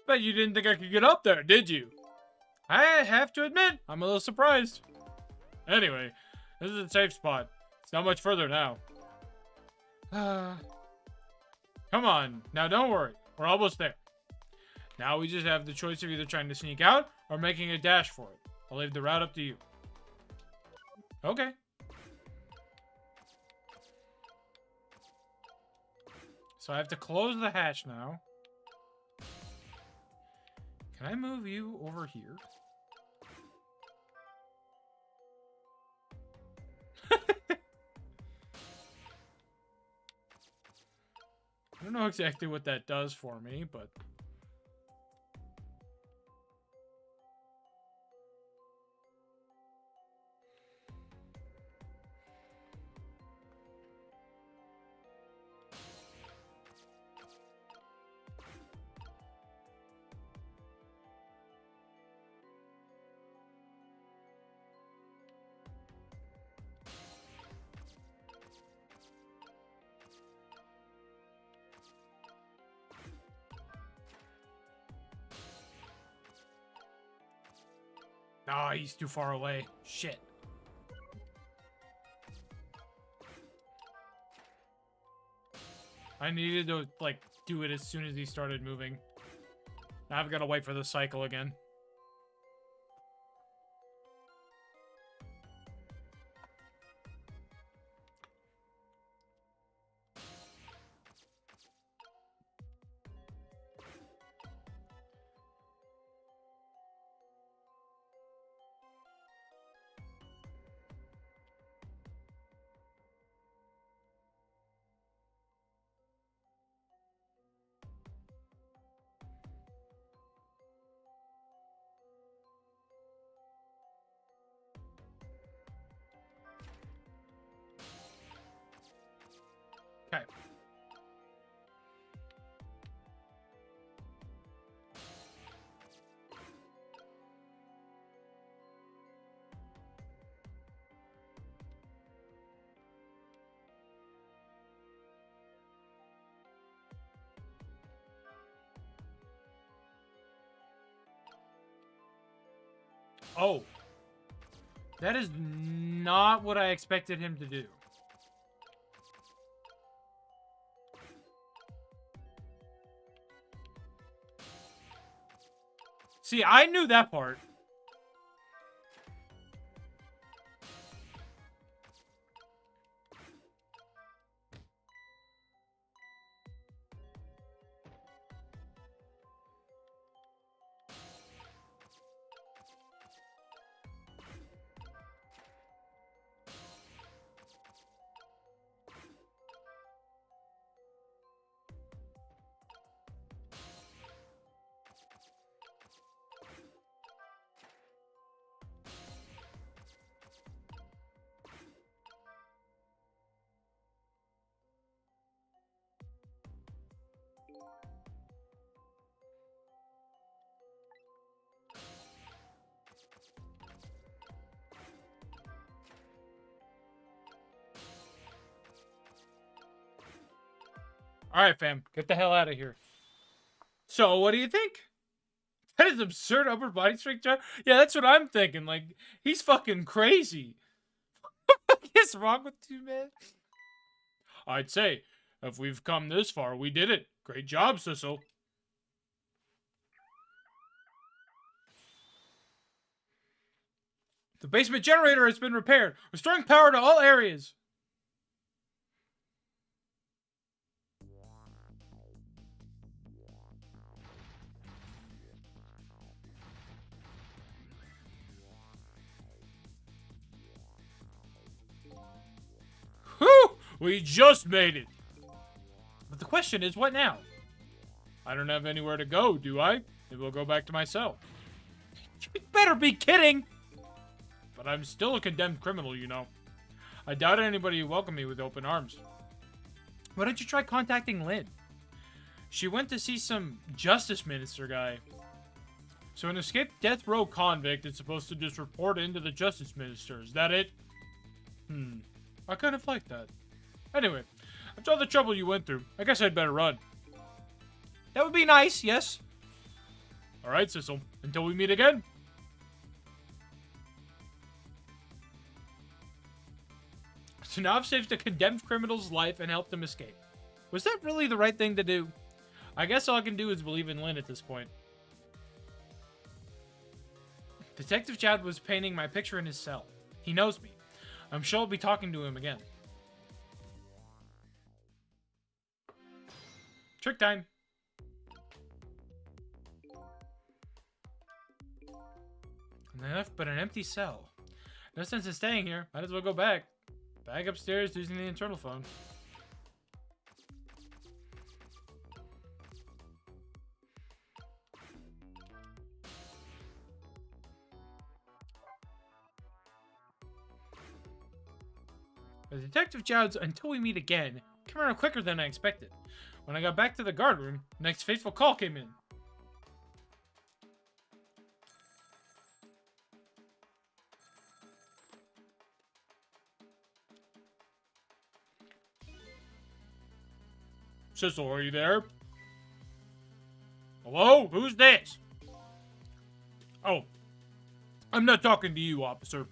Speaker 2: Bet you didn't think I could get up there, did you? I have to admit, I'm a little surprised. Anyway, this is a safe spot. It's not much further now. Come on, now don't worry. We're almost there.
Speaker 1: Now we just have the choice of either trying to sneak out or making a dash for it. I'll leave the route up to you. Okay. So I have to close the hatch now. Can I move you over here? I don't know exactly what that does for me, but... Oh, he's too far away. Shit. I needed to, like, do it as soon as he started moving. Now I've got to wait for the cycle again. Okay. Oh. That is not what I expected him to do. See, I knew that part. All right, fam. Get the hell out of here. So, what do you think? That is absurd upper body strength, John. Yeah, that's what I'm thinking. Like, he's fucking crazy. What is wrong with you, man? I'd say, if we've come this far, we did it. Great job, Sissel. The basement generator has been repaired, restoring power to all areas. Whew! We just made it. But the question is, what now? I don't have anywhere to go, do I? Maybe we'll go back to my cell. You better be kidding! But I'm still a condemned criminal, you know. I doubt anybody would welcome me with open arms. Why don't you try contacting Lynn? She went to see some justice minister guy. So an escaped death row convict is supposed to just report into the justice minister. Is that it? I kind of like that. Anyway, after all the trouble you went through, I guess I'd better run. That would be nice, yes. Alright, Sissel. Until we meet again. So now I've saved a condemned criminal's life and helped him escape. Was that really the right thing to do? I guess all I can do is believe in Lynn at this point. Detective Chad was painting my picture in his cell. He knows me. I'm sure I'll be talking to him again. Trick time. And left but an empty cell. No sense in staying here. Might as well go back. Back upstairs using the internal phone. The detective Jouds, until we meet again, came around quicker than I expected. When I got back to the guard room, the next fateful call came in. Sissel, are you there? Hello? Who's this? Oh, I'm not talking to you, officer.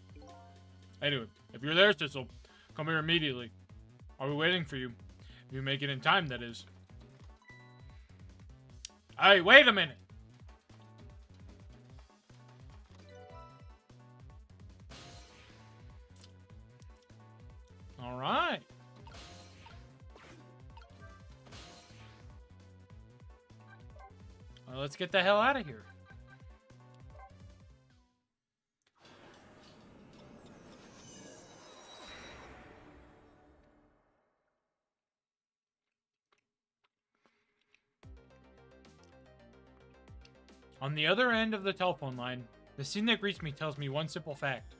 Speaker 1: Anyway, if you're there, Sissel, come here immediately. I'll be waiting for you. If you make it in time, that is. Hey, wait a minute. All right. Well, let's get the hell out of here. On the other end of the telephone line, the scene that greets me tells me one simple fact.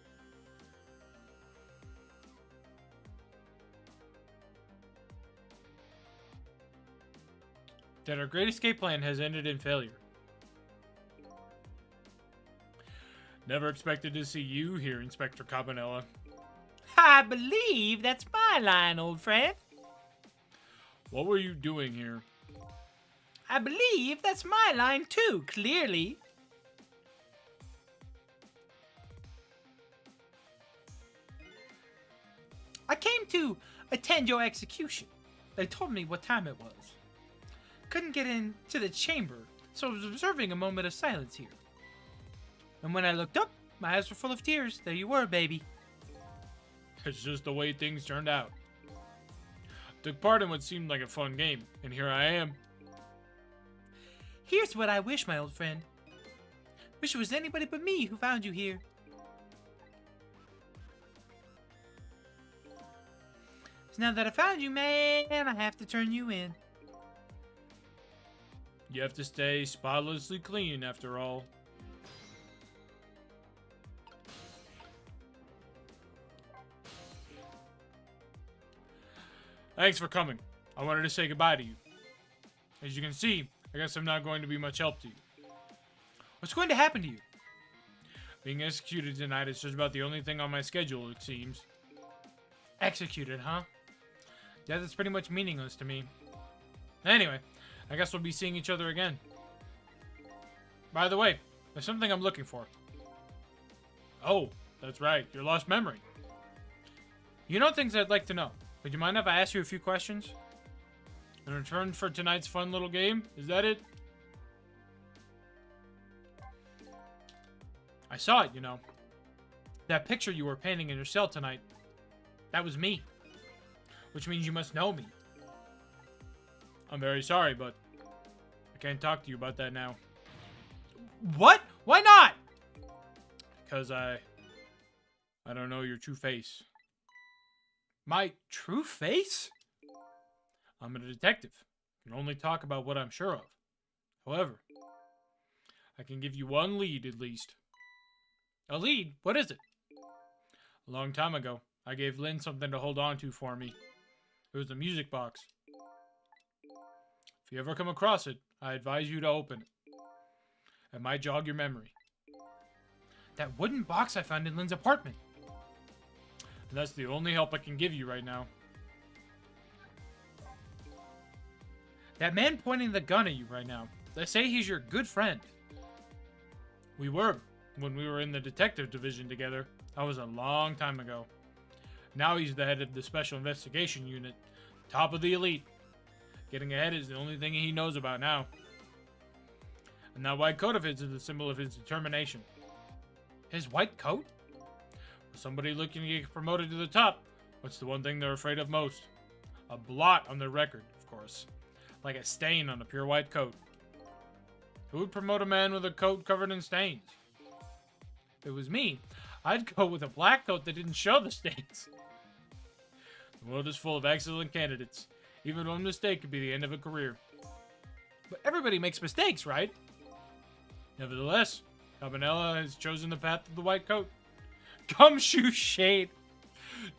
Speaker 1: That our great escape plan has ended in failure. Never expected to see you here, Inspector Cabanella.
Speaker 2: I believe that's my line, old friend.
Speaker 1: What were you doing here?
Speaker 2: I believe that's my line too, clearly. I came to attend your execution. They told me what time it was. Couldn't get into the chamber, so I was observing a moment of silence here. And when I looked up, my eyes were full of tears. There you were, baby.
Speaker 1: It's just the way things turned out. Took part in what seemed like a fun game, and here I am.
Speaker 2: Here's what I wish, my old friend. Wish it was anybody but me who found you here. So now that I found you, man, I have to turn you in.
Speaker 1: You have to stay spotlessly clean, after all. Thanks for coming. I wanted to say goodbye to you. As you can see, I guess I'm not going to be much help to you.
Speaker 2: What's going to happen to you?
Speaker 1: Being executed tonight is just about the only thing on my schedule, it seems.
Speaker 2: Executed, huh?
Speaker 1: Yeah, that's pretty much meaningless to me. Anyway, I guess we'll be seeing each other again. By the way, there's something I'm looking for. Oh, that's right, your lost memory. You know things I'd like to know. Would you mind if I ask you a few questions? In return for tonight's fun little game? Is that it? I saw it, you know. That picture you were painting in your cell tonight. That was me. Which means you must know me. I'm very sorry, but I can't talk to you about that now.
Speaker 2: What? Why not?
Speaker 1: Because I don't know your true face.
Speaker 2: My true face?
Speaker 1: I'm a detective. I can only talk about what I'm sure of. However, I can give you one lead at least.
Speaker 2: A lead? What is it?
Speaker 1: A long time ago, I gave Lynn something to hold on to for me. It was a music box. If you ever come across it, I advise you to open it. It might jog your memory.
Speaker 2: That wooden box I found in Lynn's apartment.
Speaker 1: And that's the only help I can give you right now.
Speaker 2: That man pointing the gun at you right now, they say he's your good friend.
Speaker 1: We were, when we were in the detective division together. That was a long time ago. Now he's the head of the Special Investigation Unit. Top of the elite. Getting ahead is the only thing he knows about now. And that white coat of his is the symbol of his determination.
Speaker 2: His white coat? For somebody looking to get promoted to the top, what's the one thing they're afraid of most? A blot on their record, of course. Like a stain on a pure white coat. Who would promote a man with a coat covered in stains? If it was me, I'd go with a black coat that didn't show the stains. The world is full of excellent candidates. Even one mistake could be the end of a career. But everybody makes mistakes, right? Nevertheless, Cabanela has chosen the path of the white coat. Gumshoe shade.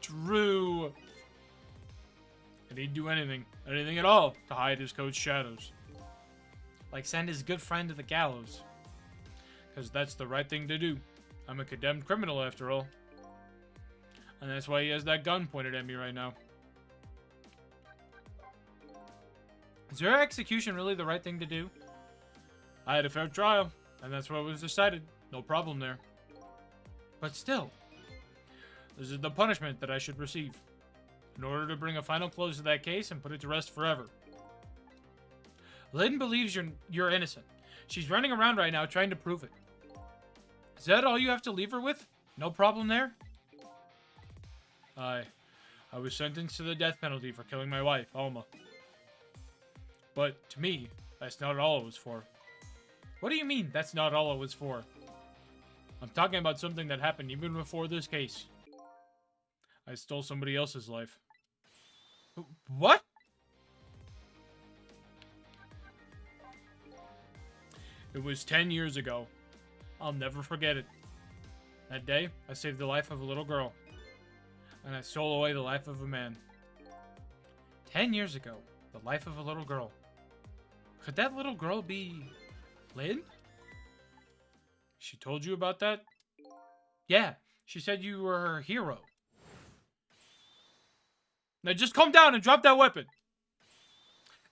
Speaker 2: True. And he'd do anything at all, to hide his coat's shadows. Like send his good friend to the gallows. Because that's the right thing to do. I'm a condemned criminal, after all. And that's why he has that gun pointed at me right now. Is your execution really the right thing to do? I had a fair trial, and that's what was decided. No problem there. But still, this is the punishment that I should receive. In order to bring a final close to that case and put it to rest forever. Lynn believes you're innocent. She's running around right now trying to prove it. Is that all you have to leave her with? No problem there? I was sentenced to the death penalty for killing my wife, Alma. But to me, that's not all it was for. What do you mean, that's not all it was for? I'm talking about something that happened even before this case. I stole somebody else's life. What? It was 10 years ago. I'll never forget it. That day, I saved the life of a little girl. And I stole away the life of a man. 10 years ago, the life of a little girl. Could that little girl be Lynn? She told you about that? Yeah, she said you were her hero. Now just calm down and drop that weapon.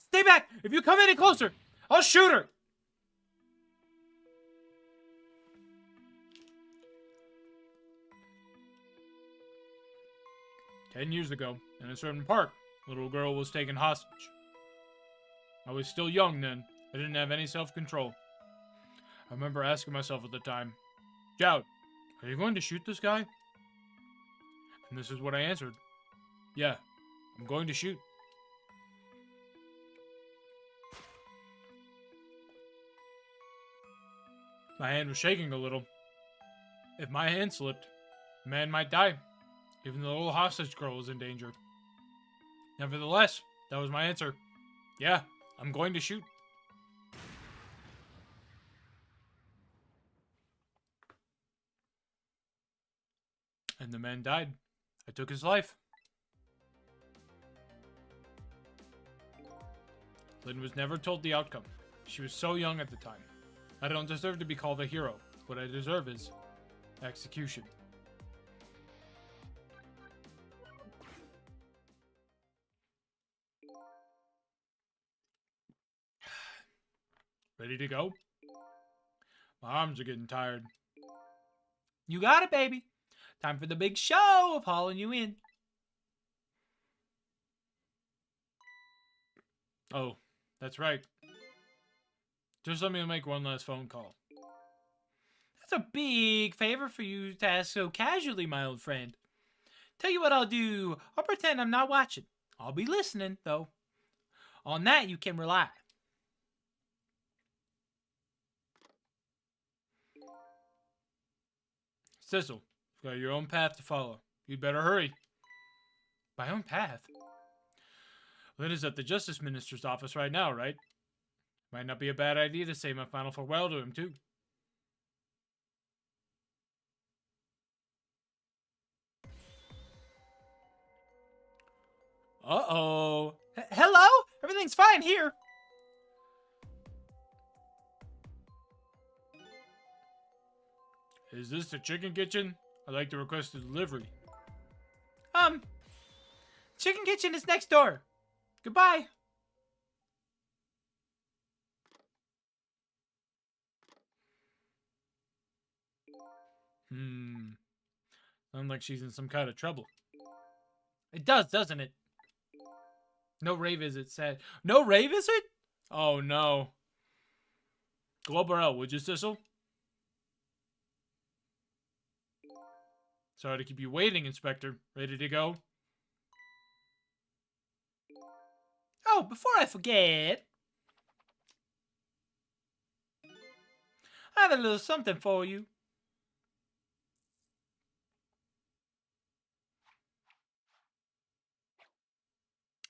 Speaker 2: Stay back! If you come any closer, I'll shoot her! "10 years ago, in a certain park, a little girl was taken hostage. I was still young then. I didn't have any self-control. I remember asking myself at the time, Joud, are you going to shoot this guy? And this is what I answered. Yeah, I'm going to shoot. My hand was shaking a little. If my hand slipped, the man might die. Even the little hostage girl was in danger. Nevertheless, that was my answer. Yeah, I'm going to shoot. And the man died. I took his life. Lynn was never told the outcome. She was so young at the time. I don't deserve to be called a hero. What I deserve is execution. Ready to go? My arms are getting tired. You got it, baby. Time for the big show of hauling you in. Oh, that's right. Just let me make one last phone call. That's a big favor for you to ask so casually, my old friend. Tell you what I'll do. I'll pretend I'm not watching. I'll be listening, though. On that, you can rely. Cecil, you've got your own path to follow. You'd better hurry. My own path? Lynn is at the Justice Minister's office right now, right? Might not be a bad idea to say my final farewell to him, too. Uh-oh. Hello? Everything's fine here. Is this the chicken kitchen? I'd like to request a delivery. Chicken kitchen is next door. Goodbye. Sounds like she's in some kind of trouble. It does, doesn't it? No Ray visit said. No Ray visit? Oh, no. Go up or out, would you, Cecil?
Speaker 1: Sorry to keep you waiting, Inspector. Ready to go?
Speaker 2: Oh, before I forget, I have a little something for you.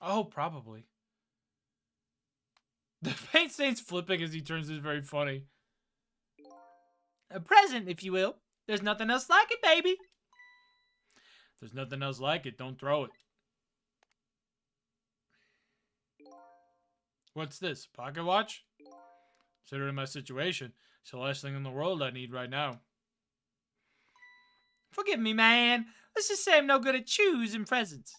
Speaker 1: Oh, probably. The paint stain's flipping as he turns is very funny.
Speaker 2: A present, if you will. There's nothing else like it, baby.
Speaker 1: If there's nothing else like it, don't throw it. What's this? Pocket watch? Considering my situation, it's the last thing in the world I need right now.
Speaker 2: Forgive me, man. Let's just say I'm no good at choosing presents.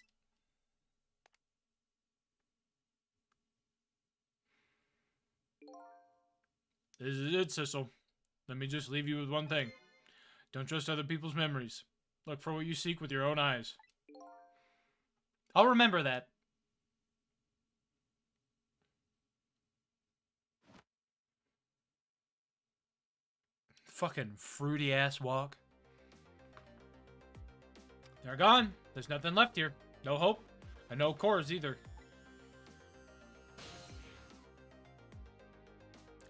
Speaker 1: This is it, Sissel. Let me just leave you with one thing. Don't trust other people's memories. Look for what you seek with your own eyes.
Speaker 2: I'll remember that.
Speaker 1: Fucking fruity ass walk. They're gone. There's nothing left here. No hope. And no cores either.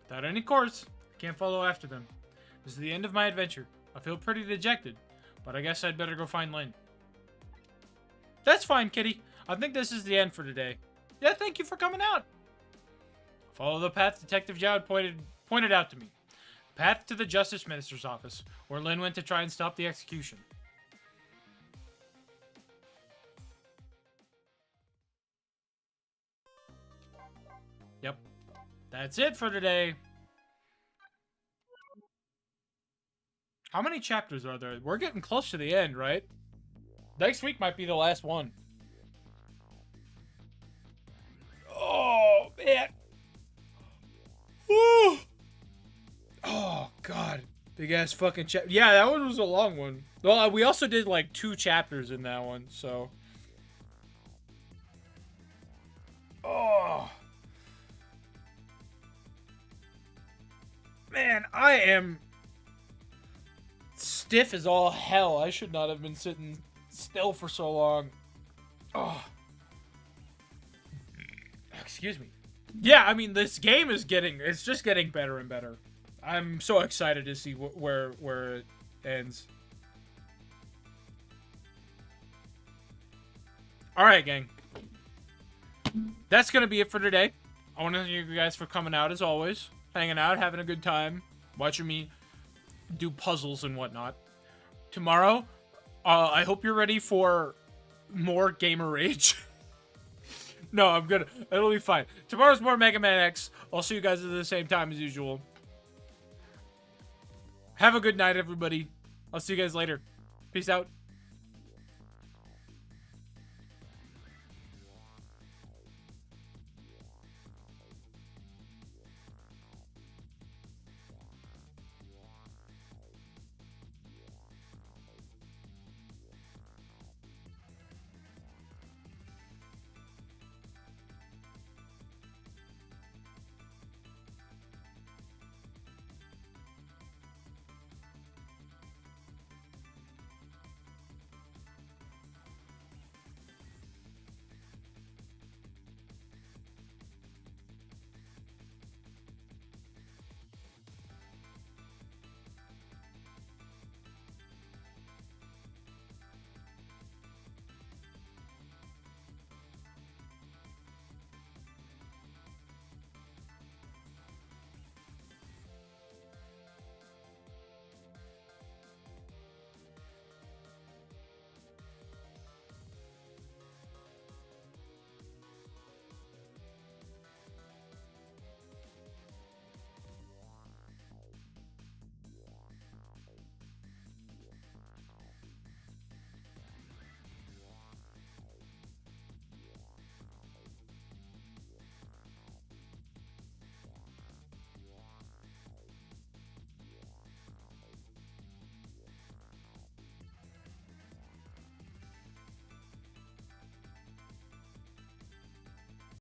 Speaker 1: Without any cores, can't follow after them. This is the end of my adventure. I feel pretty dejected, but I guess I'd better go find Lynn. That's fine, kitty. I think this is the end for today. Yeah, thank you for coming out. Follow the path Detective Jowd pointed out to me. Path to the Justice Minister's office, where Lynn went to try and stop the execution. Yep. That's it for today. How many chapters are there? We're getting close to the end, right? Next week might be the last one. Oh, man. Woo. Oh, God. Big ass fucking chapter. Yeah, that one was a long one. Well, we also did like 2 chapters in that one, so. Oh. Man, I am stiff as all hell. I should not have been sitting still for so long. Oh. Excuse me. Yeah, I mean, this game is it's just getting better and better. I'm so excited to see where it ends. Alright, gang. That's going to be it for today. I want to thank you guys for coming out as always. Hanging out, having a good time. Watching me do puzzles and whatnot. Tomorrow, I hope you're ready for more gamer rage. No, I'm good. It'll be fine. Tomorrow's more Mega Man X. I'll see you guys at the same time as usual. Have a good night, everybody. I'll see you guys later. Peace out.